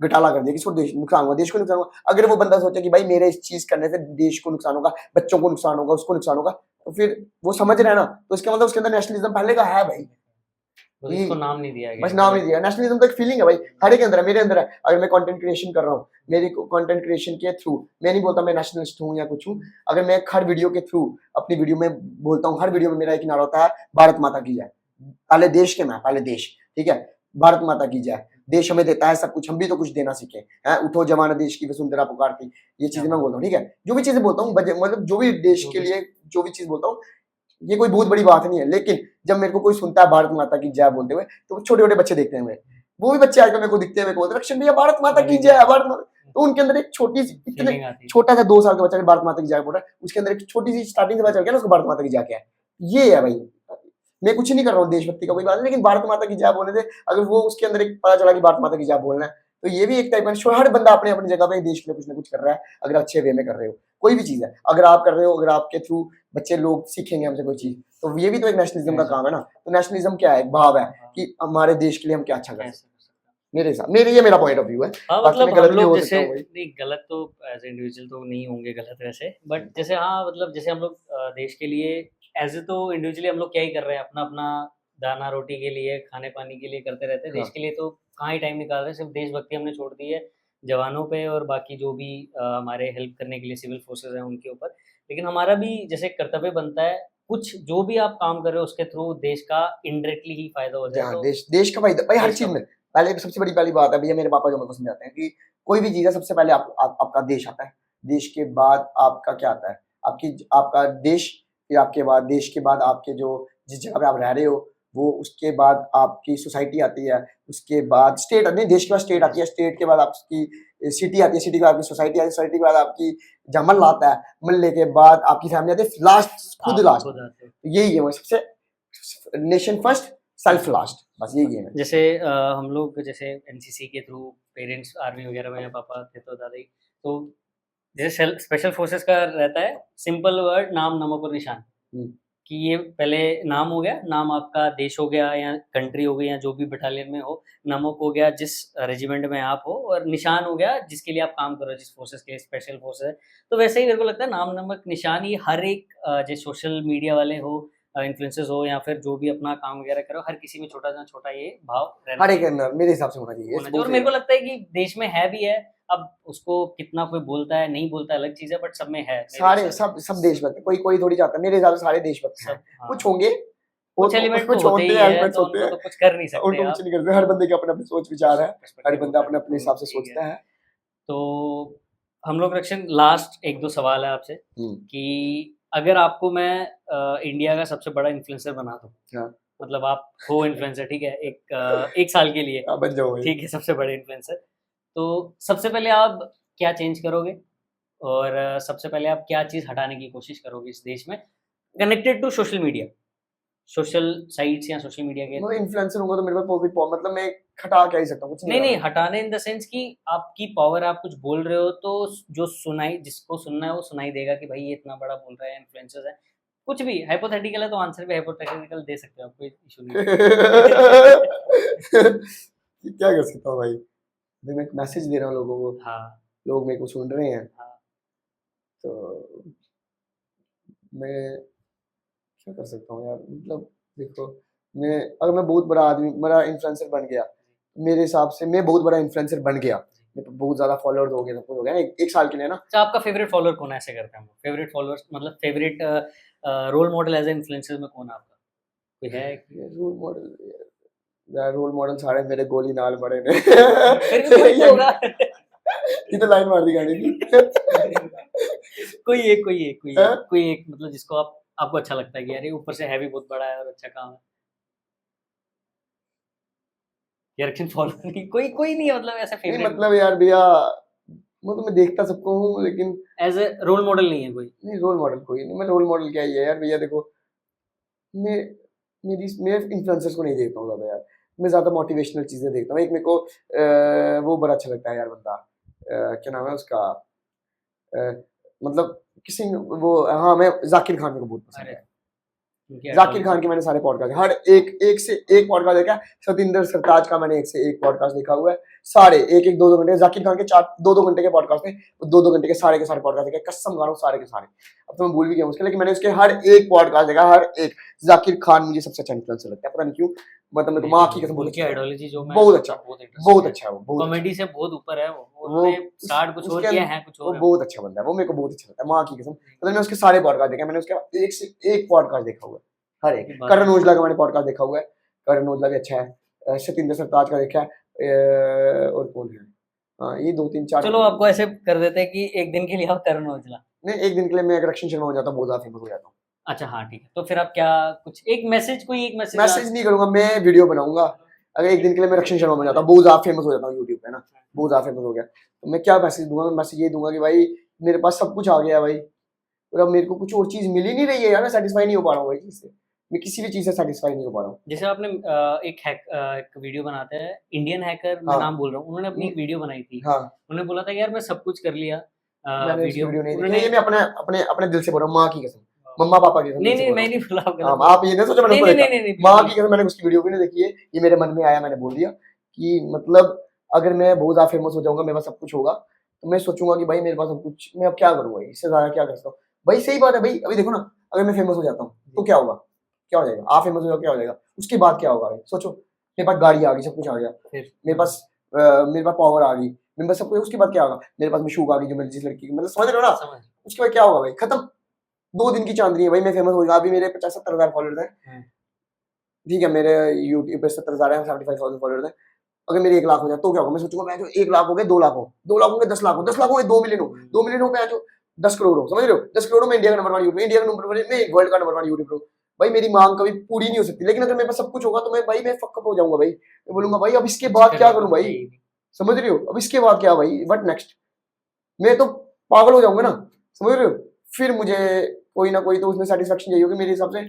घोटाला कर दिया, किसको नुकसान हुआ? देश को नुकसान हुआ। अगर वो बंदा सोचे कि भाई मेरे इस चीज करने से देश को नुकसान होगा, बच्चों को नुकसान होगा, उसको नुकसान होगा, तो फिर वो समझ रहे हैं ना, तो इसका मतलब उसके अंदर नेशनलिज्म पहले का है भाई। बस इसको नाम नहीं दिया गया बस नाम नहीं दिया। नेशनलिज्म तो एक फीलिंग है भाई, हर एक के अंदर है, मेरे अंदर है। अगर मैं कंटेंट क्रिएशन कर रहा हूँ, मेरी कंटेंट क्रिएशन के थ्रू, मैं नहीं बोलता मैं नेशनलिस्ट हूँ या कुछ हूँ, अगर मैं हर वीडियो के थ्रू अपनी वीडियो में बोलता हूँ, हर वीडियो में मेरा एक नारा होता है, भारत माता की जय। पहले देश के मैं, पहले देश, ठीक है, भारत माता की जय। देश हमें देता है सब कुछ, हम भी तो कुछ देना सीखे हैं। उठो जवान देश की वसुंधरा पुकारती, ये चीजें मैं बोलता हूँ, ठीक है। जो भी चीजें बोलता हूँ, मतलब जो भी देश के लिए जो भी चीज बोलता हूँ, ये कोई बहुत बड़ी बात नहीं है। लेकिन जब मेरे को कोई सुनता है भारत माता की जय बोलते हुए, तो छोटे छोटे बच्चे देखते हैं मेरे, वो भी बच्चे आजकल मेरे को दिखते हैं, मेरे को बोलते हैं रक्षण भैया भारत माता की जय, भारत माता। तो उनके अंदर एक छोटी सी, इतने फीलिंग आती है छोटा सा 2 साल का बच्चा अगर भारत माता की जय बोल रहा है, उसके अंदर एक छोटी सी स्टार्टिंग से पता चल गया ना उसको भारत माता की जय क्या है। ये है भाई, मैं कुछ नहीं कर रहा हूँ देशभक्ति का कोई बात नहीं, लेकिन भारत माता की जय बोलने से अगर वो उसके अंदर एक पता चला कि भारत माता की जय बोलना है, तो ये भी एक टाइप का, हर बंदा अपने अपनी जगह पे देश के लिए कुछ ना कुछ कर रहा है, अगर अच्छे वे में कर रहे हो। कोई भी चीज है अगर आप कर रहे हो, अगर आपके थ्रू बच्चे लोग सीखेंगे हमसे कोई चीज, तो ये भी तो एक नेशनलिज्म का काम है ना। तो नेशनलिज्म क्या है? एक भाव है कि हमारे देश के लिए हम क्या अच्छा कर सकते हैं। मेरे हिसाब, ये मेरा पॉइंट ऑफ व्यू है। हाँ बाकी मतलब मैं हम गलत भी लोग हो जैसे सकता हूँ भाई। नहीं गलत तो एज इंडिविजुअल तो नहीं होंगे गलत वैसे, बट जैसे हाँ मतलब जैसे हम लोग देश के लिए एज ए तो इंडिविजुअली हम लोग क्या ही कर रहे हैं, अपना अपना दाना रोटी के लिए खाने पानी के लिए करते रहते हैं। देश हाँ। के लिए तो कहाँ ही टाइम निकाल रहे हैं, सिर्फ देशभक्ति हमने छोड़ दी है जवानों पे और बाकी जो भी हमारे हेल्प करने के लिए सिविल फोर्सेज हैं उनके ऊपर। लेकिन हमारा भी जैसे कर्तव्य बनता है कुछ जो भी आप काम कर रहे हो उसके थ्रू देश का इनडायरेक्टली ही फायदा हो जाए हाँ, तो देश का फायदा भाई हर देश चीज का में। पहले सबसे बड़ी पहली बात है भैया, मेरे पापा जो मेरे को समझाते हैं कि कोई भी चीज है सबसे पहले आपका देश आता है, देश के बाद आपका क्या आता है, आपका देश, फिर आपके बाद देश के बाद आपके जो जिस जगह पे आप रह रहे हो वो, उसके बाद आपकी सोसाइटी आती है, उसके बाद स्टेट, नहीं देश के बाद स्टेट आती है, स्टेट के बाद आपकी सिटी आती है, सिटी के बाद आपकी सोसाइटी आती है, सोसाइटी के बाद आपकी जहाँ महल्ला आता है, महल्ले के बाद आपकी फैमिली आती है, लास्ट खुद आप लास्ट। खुद आते हो। यही है वो सबसे, नेशन फर्स्ट सेल्फ लास्ट, बस यही गेम है। जैसे हम लोग जैसे एनसीसी के थ्रू पेरेंट्स आर्मी वगैरह में पापा थे तो दादा ही तो जैसे स्पेशल फोर्सेस का रहता है सिंपल वर्ड नाम नमक और निशान हम्म। कि ये पहले नाम हो गया, नाम आपका देश हो गया या कंट्री हो गई या जो भी बटालियन में हो, नमक हो गया जिस रेजिमेंट में आप हो, और निशान हो गया जिसके लिए आप काम कर रहे हो, जिस फोर्सेस के लिए स्पेशल फोर्सेस है। तो वैसे ही मेरे को लगता है नाम नमक निशान ये हर एक जो सोशल मीडिया वाले हो इन्फ्लुएंसर्स हो या फिर जो भी अपना काम वगैरह करो, हर किसी में छोटा ना छोटा ये भाव रहना हर एक चाहिए, अंदर मेरे हिसाब से होना चाहिए। होना चाहिए। और मेरे को लगता है कि देश में है भी है। अब उसको कितना कोई बोलता है नहीं बोलता है अलग चीज़ है, बट सब में है मेरे सारे हिसाब से। सब देशभक्त हैं, कोई कोई थोड़ी चाहता है, मेरे हिसाब से सारे देशभक्त हैं। सब हाँ, कुछ होंगे, कुछ एलिमेंट तो कुछ होते होते ही हैं, है, एलिमेंट्स तो होते उनको हैं, तो कुछ कर नहीं सकते उनको कुछ आप। नहीं करते। हर बंदे के अपने अपने सोच विचार है, हर पर्सपेक्टिव बंदा होता अपने है, अपने हिसाब से तो ठीक है। सोचता है। तो हम लोग रक्षण लास्ट एक दो सवाल है आपसे हम्म, कि अगर आपको मैं इंडिया का सबसे बड़ा इन्फ्लुएंसर बना दूं, हाँ। मतलब आप हो इन्फ्लुएंसर, ठीक है, एक साल के लिए, आप बन जाओ भाई। ठीक है, सबसे बड़े इन्फ्लुएंसर, तो सबसे पहले आप क्या चेंज करोगे और सबसे पहले आप क्या चीज़ हटाने की कोशिश करोगे इस देश में connected to social media, social sites या सोशल मीडिया के? मतलब इन्फ्लुएंसर होगा तो मेरे पास मतलब मैं हटा क्या ही सकता हूँ, कुछ नहीं नहीं नहीं, हटा हटाने इन द सेंस कि आपकी पावर, आप कुछ बोल रहे हो तो जो सुनाई, जिसको सुनना है वो सुनाई देगा कि भाई ये इतना बड़ा बोल रहा है, इन्फ्लुएंसर है। कुछ भी हाइपोथेटिकल है तो आंसर भी हाइपोथेटिकल दे सकते हो आप, कोई इशू नहीं है। सकता। क्या कर सकता हूँ भाई, अभी मैं एक मैसेज दे रहा हूँ लोगों को, हाँ लोग मेरे को सुन रहे हैं, हाँ, तो मैं क्या कर सकता हूँ यार। मतलब देखो, मैं अगर मैं बहुत बड़ा आदमी, बड़ा इन्फ्लुएंसर बन गया, मेरे हिसाब से मैं बहुत बड़ा इन्फ्लुएंसर बन गया, मेरे पे बहुत ज्यादा फॉलोअर्स हो गए, सब कुछ हो गया, एक साल के लिए ना। अच्छा आपका फेवरेट फॉलोअर कौन है? ऐसे करते हैं हम, फेवरेट फॉलोअर्स मतलब favourite role model as a influencer में कौन है आपका? कोई है? रोल मॉडल यार, रोल मॉडल सारे मेरे गोली नाल बड़े ने। फिर भी कोई तो होगा। ये तो लाइन मार दी गाड़ी की। कोई एक, कोई एक, कोई हाँ? एक, कोई एक, मतलब जिसको आप, आपको अच्छा लगता है कि यार ये ऊपर से है भी बहुत बड़ा है और अच्छा काम है। डायरेक्शन फॉलो नहीं, कोई कोई नहीं है, मतलब ऐसा नहीं फेवरेट मतलब यार भैया, वो तो मैं देखता सबको हूँ, लेकिन एज ए रोल मॉडल नहीं है कोई? नहीं रोल मॉडल कोई नहीं। मैं रोल मॉडल क्या ही है यार भैया, देखो मैं मैं इन्फ्लुएंसर्स को नहीं देखता हूँ ज़्यादा यार, मैं ज़्यादा मोटिवेशनल चीज़ें देखता हूँ। एक मेरे को वो बड़ा अच्छा लगता है यार बंदा, क्या नाम है उसका, मतलब किसी वो, हाँ, मैं जाकिर खान, मेरे को बहुत पसंद अरे है। उनकी जाकिर idol खान के मैंने सारे पॉडकास्ट, हर एक से एक पॉडकास्ट देखा है। सतिंदर सरताज का मैंने एक से एक पॉडकास्ट देखा हुआ है, सारे एक एक 2-2 घंटे। जाकिर खान के 4-2-2 घंटे के पॉडकास्ट थे, 2-2 घंटे के सारे पॉडकास्ट देखे, कसम खा रहा हूँ सारे के सारे। अब तो मैं भूल भी गया उसके, लेकिन मैंने उसके हर एक पॉडकास्ट देखा, हर एक। जाकिर खान मुझे सबसे अच्छा इन्फ्लुएंसर लगता है, पता नहीं क्यों, मतलब मेरे को माँ की कसम बहुत उनकी अच्छा, आइडियोलॉजी जो मैं बहुत अच्छा, बहुत बहुत इंटरेस्टिंग है। अच्छा है वो, बहुत अच्छा। कॉमेडी से बहुत ऊपर है वो, वो उन्होंने 60 कुछ और उसके किया है, कुछ वो और है। बहुत अच्छा बंदा है, वो मेरे को बहुत अच्छा लगता है, माँ की कसम। मतलब मैंने उसके सारे पॉडकास्ट देखे, मैंने उसके एक से एक पॉडकास्ट देखा हुआ है, हर एक। की बात करण ओजला का मैंने पॉडकास्ट देखा हुआ है, करण ओजला भी अच्छा है। सतिंदर सरताज का देखा है, और कौन है, हाँ ये 2-3-4। चलो आपको ऐसे कर देते हैं कि एक दिन के लिए आप करण औजला। नहीं, एक दिन के लिए मैं अगर रक्षण शर्मा हो जाता हूँ, बहुत ज्यादा फेमस हो जाता हूँ। अच्छा हाँ ठीक है, तो फिर आप क्या, कुछ एक मैसेज, कोई एक मैसेज मैसेज नहीं करूंगा, मैं वीडियो बनाऊंगा। अगर एक दिन के लिए मैं रक्षण शर्मा बन जाता हूँ, बहुत ज्यादा फेमस हो जाता हूँ यूट्यूब पे ना, बहुत ज्यादा फेमस हो गया, तो मैं क्या मैसेज दूंगा? मैं मैसेज ये दूंगा कि भाई मेरे पास सब कुछ आ गया है भाई, और अब मेरे को कुछ और चीज मिल ही नहीं रही है यार, मैं सेटिस्फाई नहीं हो पा रहा हूँ भाई चीज से, मैं किसी भी चीज से सेटिस्फाई नहीं हो पा रहा हूँ। जैसे आपने एक वीडियो बनाते हैं, इंडियन हैकर, मैं हाँ। नाम बोल रहा हूँ, उन्होंने अपनी एक वीडियो बनाई थी, हाँ, उन्होंने बोला था कि यार मैं सब कुछ कर लिया, मैंने उसकी वीडियो नहीं देखी, उन्होंने ये मैं अपने अपने अपने दिल से बोल रहा हूँ, माँ की कसम, मम्मा पापा की कसम, नहीं दिल से नहीं बोल रहा मैं हूँ। नहीं बोला, आप गलत हाँ, बोल आप ये नहीं सोचो मैंने उसको नहीं देखा, नहीं नहीं माँ बिल्कुल की कसम, मैंने उसकी वीडियो भी नहीं देखी है, ये मेरे मन में आया, मैंने बोल दिया कि मतलब अगर मैं बहुत ज्यादा फेमस हो जाऊंगा, मेरे पास सब कुछ होगा, तो मैं सोचूंगा कि भाई मेरे पास सब कुछ, मैं अब क्या करूंगा, इससे ज्यादा क्या कर सकता हूँ भाई। सही बात है भाई, अभी देखो ना, अगर मैं फेमस हो जाता हूँ तो क्या होगा, क्या हो जाएगा? आप फेमस हो जाओ, क्या हो जाएगा? उसके बाद क्या होगा भाई? सोचो, मेरे पास गाड़ी आ गई, सब कुछ आ गया, फिर मेरे पास पावर आ गई, मेरे पास सब कुछ, उसके बाद क्या होगा? मेरे पास मिशूक आ गई, जो मेरी जिस लड़की की, मतलब समझ रहे हो ना? समझ उसके बाद क्या होगा भाई? खत्म, 2 दिन की चांदनी है भाई, मैं फेमस हो गया। अभी मेरे 50-70 हजार फॉलोअर्स हैं, ठीक है, मेरे यूट्यूब पे 70 हजार है, 75,000 फॉलोअर्स हैं। अगर मेरे 1 लाख हो जाए तो क्या होगा? मैं सोचूंगा मैं जो 1 लाख हो गए, 2 लाख हो, 2 लाख होंगे, 10 लाख हो, 10 लाख होंगे, 2 मिलियन हो, 2 मिलियन हो गए जो 10 करोड़ हो, समझ रहे हो? 10 करोड़ में इंडिया का नंबर 1 यूट्यूब, इंडिया का नंबर 1, मैं वर्ल्ड का नंबर 1 यूट्यूब हूँ भाई। मेरी मांग कभी पूरी नहीं हो सकती, लेकिन अगर मेरे पास सब कुछ होगा तो मैं भाई, मैं फक हो जाऊंगा भाई, मैं बोलूंगा भाई अब इसके बाद क्या करूं भाई, समझ रहे हो? अब इसके बाद क्या भाई, व्हाट नेक्स्ट? मैं तो पागल हो जाऊंगा ना, समझ रहे हो? फिर मुझे कोई ना कोई तो उसमें सेटिस्फेक्शन चाहिए होगी मेरे हिसाब से,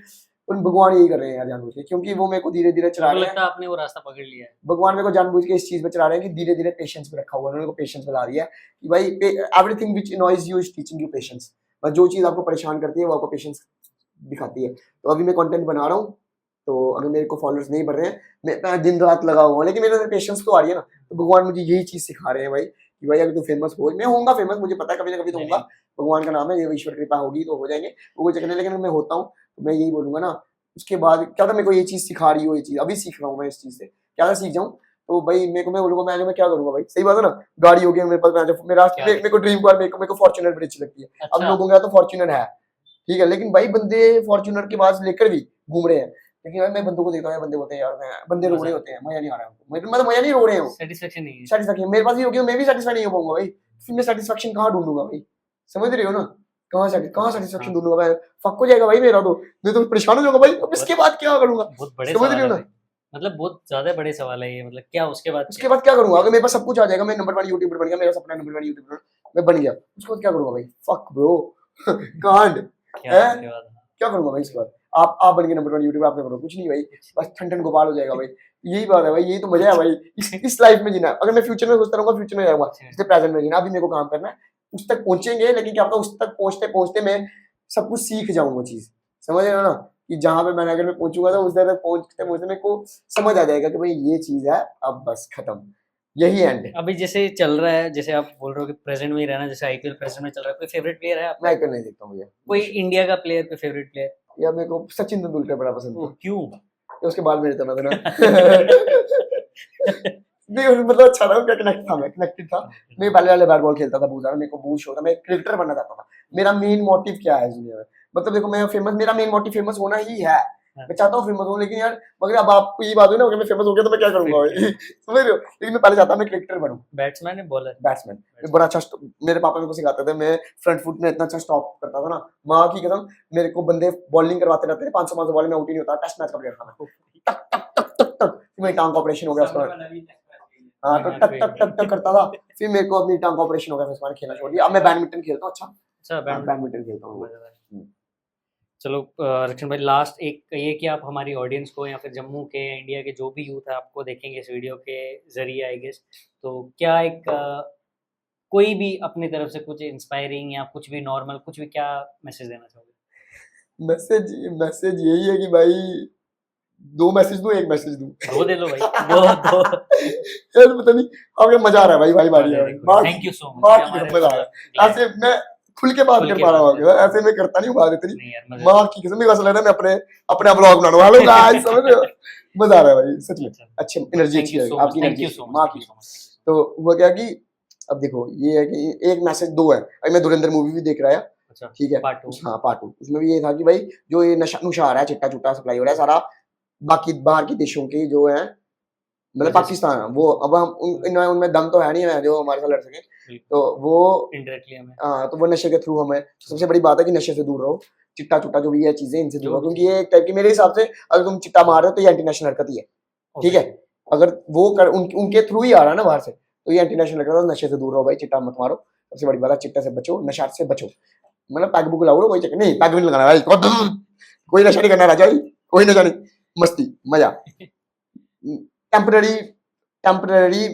और भगवान यही कर रहे हैं यार जानबूझ के, क्योंकि वो मेरे को धीरे धीरे चला मुझे रहे हैं। लगता है आपने वो रास्ता पकड़ लिया है। भगवान मेरे को जानबूझ के इस चीज पे चला रहे हैं कि धीरे धीरे पेशेंस पे रखा हुआ है, उन्होंने को पेशेंस पे ला दिया है कि भाई everything which annoys you is teaching you patience. बस जो चीज आपको परेशान करती है वो आपको पेशेंस दिखाती है। तो अभी मैं कंटेंट बना रहा हूँ, तो अगर मेरे को फॉलोअर्स नहीं बढ़ रहे हैं, मैं दिन रात लगा हुआ हूँ, लेकिन मेरे अंदर पेशेंस तो आ रही है ना। तो भगवान मुझे यही चीज सिखा रहे हैं भाई कि भाई अगर तू फेमस हो, मैं होऊंगा फेमस, मुझे पता है कभी ना कभी तो होऊंगा, भगवान का नाम है, ये ईश्वर कृपा होगी तो हो जाएंगे, वो कोई चक्कर नहीं। लेकिन अगर मैं होता हूँ तो मैं यही बोलूंगा ना उसके बाद क्या था मेरे को ये चीज़ सिखा रही हो, ये चीज़ अभी सीख रहा हूँ मैं इस चीज़ से, क्या था सीख जाऊँ तो भाई मेरे को मैं बोलूँगा मैं क्या करूँगा भाई, सही बात है ना, गाड़ी हो गई मेरे पास, मेरा क्या मेरे को ड्रीम कार, मेरे को फॉर्च्यूनर बड़ी अच्छी लगती है। अब अच्छा लोगों का तो फॉर्च्यूनर है, ठीक है, लेकिन भाई बंदे फॉर्च्यूनर के पास लेकर भी घूम रहे हैं, लेकिन भाई मैं बंदों को देखता हूँ, बंदे बोलते हैं यार मैं, बंदे रो रहे होते हैं, मजा नहीं आ रहा है उनको, मतलब मजा नहीं, रो रहे हो, सेटिस्फेक्शन नहीं है। सेटिस्फेक्शन मेरे पास भी होगी, मैं भी सेटिस्फाई नहीं हो पाऊंगा भाई, फिर मैं सेटिस्फेक्शन कहाँ ढूंढूंगा भाई, समझ रहे हो ना, कहाँ सेटिस्फेक्शन हाँ। ढूंढूंगा मैं, फक हो जाएगा भाई मेरा तो, मैं तो परेशान हो जाऊंगा भाई, अब इसके बाद क्या करूंगा, बहुत बड़े समझ सवाल रहे हो है ना, भाई, मतलब बहुत ज्यादा बड़े सवाल है ये, मतलब क्या उसके बाद उसके बाद क्या करूंगा, अगर मेरे पास सब कुछ आ जाएगा, मैं नंबर 1 यूट्यूबर बन गया, मेरा सपना नंबर 1 यूट्यूबर मैं बन गया, उसके बाद क्या करूंगा भाई, फक ब्रो कांड क्या है, उसके बाद? क्या करूंगा भाई इसके बाद, आप बन गए नंबर 1 यूट्यूबर, आप क्या करोगे, कुछ नहीं भाई, बस ठन ठन गोपाल हो जाएगा भाई, यही बात है भाई, यही तो मजा है भाई, इस लाइफ में जीना, अगर मैं फ्यूचर में सोचता रहूंगा फ्यूचर में जाऊंगा, इसलिए प्रेजेंट में जीना, अभी मेरे को काम करना है, उस तक पहुंचेंगे, लेकिन क्या पता उस तक पहुंचते पहुंचते मैं सब कुछ सीख जाऊं वो चीज, समझ रहे हो ना, कि जहां पे मैंने अगर मैं पहुंचूंगा तो उस तक पहुंचते पहुंचते मेरे को समझ आ जाएगा कि भाई ये चीज है, अब बस खत्म, यही एंड है। अभी जैसे चल रहा है, जैसे आप बोल रहे हो कि प्रेजेंट में ही रहना, जैसे आईपीएल प्रेजेंट में चल रहा है, कोई फेवरेट प्लेयर है मैं आपका? आईपीएल नहीं देखता हूँ भैया, कोई इंडिया का प्लेयर, कोई फेवरेट प्लेयर? या मेरे को सचिन तेंदुलकर बड़ा पसंद वो था, क्यों? या उसके बाद मेरे तना था ना नहीं मतलब अच्छा था, उनका कनेक्ट था, मैं कनेक्टेड था, मैं पहले वाले बैट बॉल खेलता था बहुत ज्यादा, मेरे को बहुत शौक था, मैं क्रिकेटर बनना चाहता था, मेरा मेन मोटिव क्या है इस दुनिया में, मतलब देखो मैं फेमस, मेरा मेन मोटिव फेमस होना ही है, मैं चाहता हूँ फेमस हूँ, लेकिन यार मगर अब आपको ये बात हुई ना कि मैं फेमस हो गया तो मैं क्या करूंगा भाई समझ रहे हो, लेकिन मैं पहले चाहता मैं क्रिकेटर बनूं, बैट्समैन है, बॉलर? बैट्समैन, मैं बड़ा अच्छा मेरे पापा मेरे को सिखाते थे, मैं फ्रंट फुट में इतना अच्छा स्टॉप करता था ना, माँ की कसम, मेरे को बंदे बॉलिंग करवाते रहते थे, 500 बॉल में आउट ही नहीं होता, टेस्ट मैच का प्लेयर था मैं, टक टक टक टक टक, फिर मेरी टांग का ऑपरेशन हो गया उसका, हाँ तो टक टक टक टक करता था, फिर मेरे को अपनी टांग का ऑपरेशन हो गया, फिर मैंने खेलना छोड़ दिया, अब मैं बैडमिंटन खेलता हूँ, अच्छा अच्छा बैडमिंटन खेलता हूँ। चलो रक्षण भाई, लास्ट एक ये कि आप हमारी ऑडियंस को या फिर जम्मू के, इंडिया के जो भी यूथ है आपको देखेंगे इस वीडियो के जरिए आई गेस, तो क्या एक कोई भी अपनी तरफ से कुछ इंस्पायरिंग या कुछ भी नॉर्मल, कुछ भी, क्या मैसेज देना चाहोगे? मैसेज यही है कि भाई 2 मैसेज दूं, 1 मैसेज दूं, 2 दे लो भाई, 2 यार पता नहीं, अब ये मजा आ रहा है भाई बारी है भाई, थैंक यू सो माँ मच की मजा आ रहा है, ऐसे मैं खुल के बात कर पा रहा हूँ, ऐसे मैं करता नहीं हूँ बात इतनी, नहीं यार, मजा माँ की कसम, मेरे को ऐसा लग रहा है मैं अपने अपना ब्लॉग बना रहा हूँ, हेलो गाइस, समझ रहे हो, मजा आ रहा है भाई सच में, अच्छी एनर्जी अच्छी है आपकी, थैंक एनर्जी यू सो माँ मच, की, तो वो क्या कि अब देखो ये है कि एक मैसेज 2 है, अभी मैं धुरंधर मूवी भी देख रहा है, अच्छा ठीक है, पार्ट 2 हाँ पार्ट 2, उसमें भी ये था कि भाई जो ये नशा नुशा आ रहा है, चिट्टा चुट्टा सप्लाई हो रहा है सारा, बाकी बाहर के देशों के जो है, मतलब पाकिस्तान, वो अब हम उनमें दम तो है नहीं है जो हमारे साथ लड़ सके, तो वो इनडायरेक्टली हमें, हाँ तो वो नशे के थ्रू हमें, सबसे बड़ी बात है कि नशे से दूर रहो, चिट्टा चुट्टा जो भी है चीजें इनसे दूर रहो, क्योंकि ये एक टाइप की, मेरे हिसाब से अगर तुम चिट्टा मार रहे हो तो ये एंटी नेशनल हरकत ही है, ठीक है, अगर वो उनके थ्रू ही आ रहा है ना बाहर से, तो ये एंटी नेशनल हरकत है, नशे से दूर रहो भाई, चिट्टा मत मारो, सबसे बड़ी बात है चिट्टा से बचो, नशा से बचो, मतलब पैग बुक लाओ, कोई चक्कर नहीं, पैग भी नहीं लगाना भाई, कोई नशा नहीं करना राजा, कोई नशा नहीं, मस्ती मजा, टेम्पररी टेम्पररी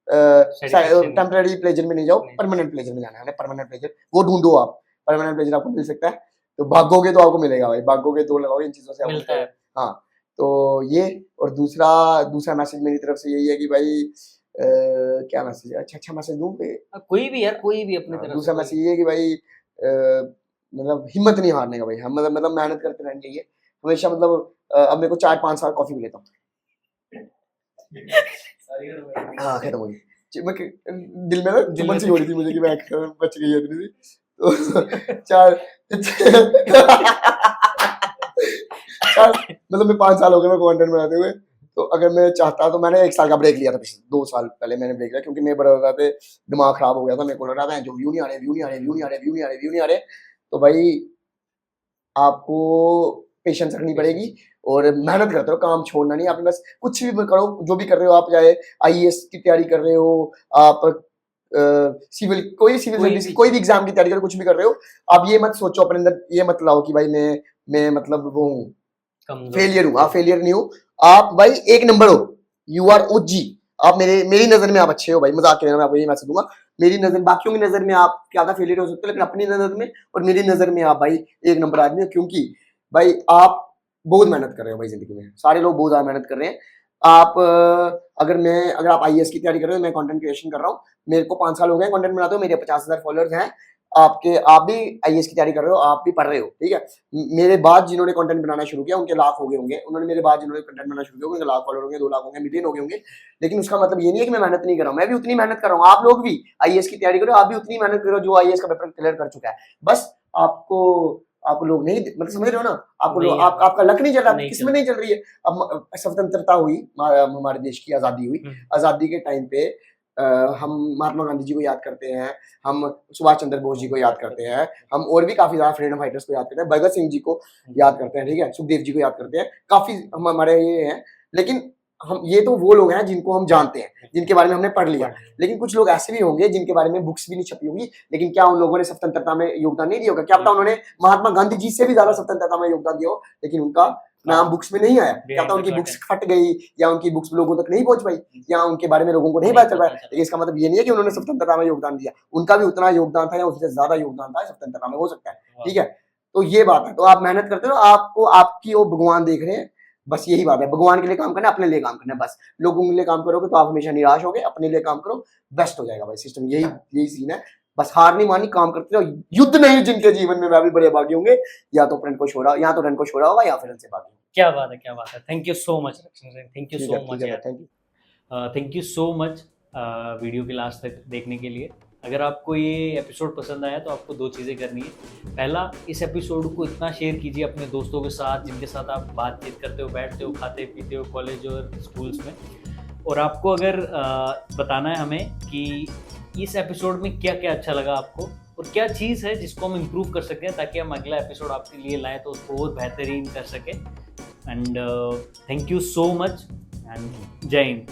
टेम्पररी प्लेजर में नहीं जाओ, परमानेंट प्लेजर में जाना है, परमानेंट प्लेजर वो ढूंढो आप, परमानेंट प्लेजर आपको मिल सकता है, तो भागोगे तो आपको मिलेगा भाई, भागोगे तो लगाओगे इन चीजों से मिलता है, हाँ, तो ये, और दूसरा मैसेज मेरी तरफ से यही है कि भाई क्या मैसेज है, अच्छा मैसेज दूं पे, कोई भी यार, कोई भी अपनी तरफ दूसरा मैसेज ये है कि भाई मतलब हिम्मत नहीं हारने का भाई, हम मतलब मेहनत करते रहनी चाहिए हमेशा, मतलब अब मेरे को 4-5 साल कॉफी भी लेता हूँ, हाँ खत्म हो गई, मैं दिल में ना चुभन सी हो रही थी मुझे कि मैं बच गई है इतनी सी, तो चार मतलब मैं 5 साल हो गए मैं कंटेंट बनाते हुए, तो अगर मैं चाहता तो मैंने 1 साल का ब्रेक लिया था, पिछले 2 साल पहले मैंने ब्रेक लिया, क्योंकि मैं बड़ा रहा था, दिमाग खराब हो गया था, मेरे को लग रहा था जो व्यू नहीं आ रहे, तो भाई आपको पेशेंस रखनी पड़ेगी और मेहनत करते रहो, काम छोड़ना नहीं, आप बस कुछ भी करो, जो भी कर रहे हो आप, चाहे आईएएस की तैयारी कर रहे हो आप, सिविल कोई सर्विस कोई भी एग्जाम की तैयारी करो, कुछ भी कर रहे हो, आप ये मत सोचो अपने अंदर, ये मत लाओ कि भाई मैं मतलब वो हूँ, फेलियर हूँ, आप फेलियर नहीं हो, आप भाई 1 नंबर हो, यू आर ओजी, आप मेरी नजर में आप अच्छे हो भाई, मजाक के मैं आपको ये मैसेज दूंगा, मेरी नजर, बाकियों की नजर में आप क्या था फेलियर हो सकते हो, लेकिन अपनी नजर में और मेरी नजर में आप भाई 1 नंबर आदमी हो, क्योंकि भाई आप बहुत मेहनत कर रहे हो भाई जिंदगी में, सारे लोग बहुत ज्यादा मेहनत कर रहे हैं, आप अगर आप आईएएस की तैयारी कर रहे हो, मैं कंटेंट क्रिएशन कर रहा हूँ, मेरे को 5 साल हो गए कंटेंट बनाते हो, मेरे 50,000 फॉलोअर्स हैं, आप भी आईएएस की तैयारी कर रहे हो, आप भी पढ़ रहे हो, ठीक है। मेरे बाद जिन्होंने कंटेंट बनाना शुरू किया उनके लाख हो गए होंगे, उन्होंने मेरे बाद जिन्होंने कंटेंट बनाना शुरू किया उनके लाख फॉलोअर होंगे, 2 लाख होंगे, मिलियन हो गए होंगे। लेकिन उसका मतलब ये नहीं है कि मैं मेहनत नहीं कर रहा हूँ, मैं भी उतनी मेहनत कर रहा हूँ। आप लोग भी आईएएस की तैयारी करो, आप भी उतनी मेहनत करो जो आईएएस का पेपर क्लियर कर चुका है। बस आपको लोग नहीं, मतलब समझ रहे हो ना, आपको नहीं लोग आ रहा। आपका लक नहीं चल रहा, नहीं किस्मत नहीं चल रही है। अब स्वतंत्रता हुई, हमारे देश की आजादी हुई, आजादी के टाइम पे हम महात्मा गांधी जी को याद करते हैं, हम सुभाष चंद्र बोस जी को याद करते हैं, हम और भी काफी ज्यादा फ्रीडम फाइटर्स को याद करते हैं, भगत सिंह जी को याद करते हैं, ठीक है, सुखदेव जी को याद करते हैं, काफी हम हमारे ये हैं। लेकिन हम ये तो वो लोग हैं जिनको हम जानते हैं, जिनके बारे में हमने पढ़ लिया। लेकिन कुछ लोग ऐसे भी होंगे जिनके बारे में बुक्स भी नहीं छपी होंगी, लेकिन क्या उन लोगों ने स्वतंत्रता में योगदान नहीं दिया होगा? क्या पता उन्होंने महात्मा गांधी जी से भी ज्यादा स्वतंत्रता में योगदान दिया हो, लेकिन उनका नाम बुक्स में नहीं आया। क्या पता उनकी बुक्स फट गई, या उनकी बुक्स लोगों तक नहीं पहुंच पाई, या उनके बारे में लोगों को नहीं पता चल पाया। लेकिन इसका मतलब ये नहीं है कि उन्होंने स्वतंत्रता में योगदान दिया, उनका भी उतना योगदान था या उससे ज्यादा योगदान था स्वतंत्रता में, हो सकता है, ठीक है। तो ये बात है। तो आप मेहनत करते हो, आपको आपकी वो भगवान देख रहे हैं, बस यही बात है। भगवान के लिए काम करना है, अपने लिए काम करना है, बस। लोगों के लिए काम करोगे तो आप हमेशा निराश होगे, अपने लिए काम करो, बेस्ट हो जाएगा भाई सिस्टम। यही सीन है। बस हार नहीं माननी, काम करते रहो। युद्ध नहीं जिनके जीवन में, मैं भी बड़े भागी होंगे, या तो रन को छोड़ा, या तो रन को छोड़ा होगा, या फिर रन से भागी। क्या बात है, क्या बात है। थैंक यू सो मच रक्षण सिंह, थैंक यू ठीक सो है, मच ठीक है, यार। Thank you. Thank you so much video के लास्ट तक देखने के लिए। अगर आपको ये एपिसोड पसंद आया तो आपको 2 चीज़ें करनी है। पहला, इस एपिसोड को इतना शेयर कीजिए अपने दोस्तों के साथ जिनके साथ आप बातचीत करते हो, बैठते हो, खाते पीते हो कॉलेज और स्कूल्स में। और आपको अगर बताना है हमें कि इस एपिसोड में क्या क्या अच्छा लगा आपको, और क्या चीज़ है जिसको हम इम्प्रूव कर सकें, ताकि हम अगला एपिसोड आपके लिए लाएँ तो उसको और बेहतरीन कर सकें। And thank you so much and जय हिंद।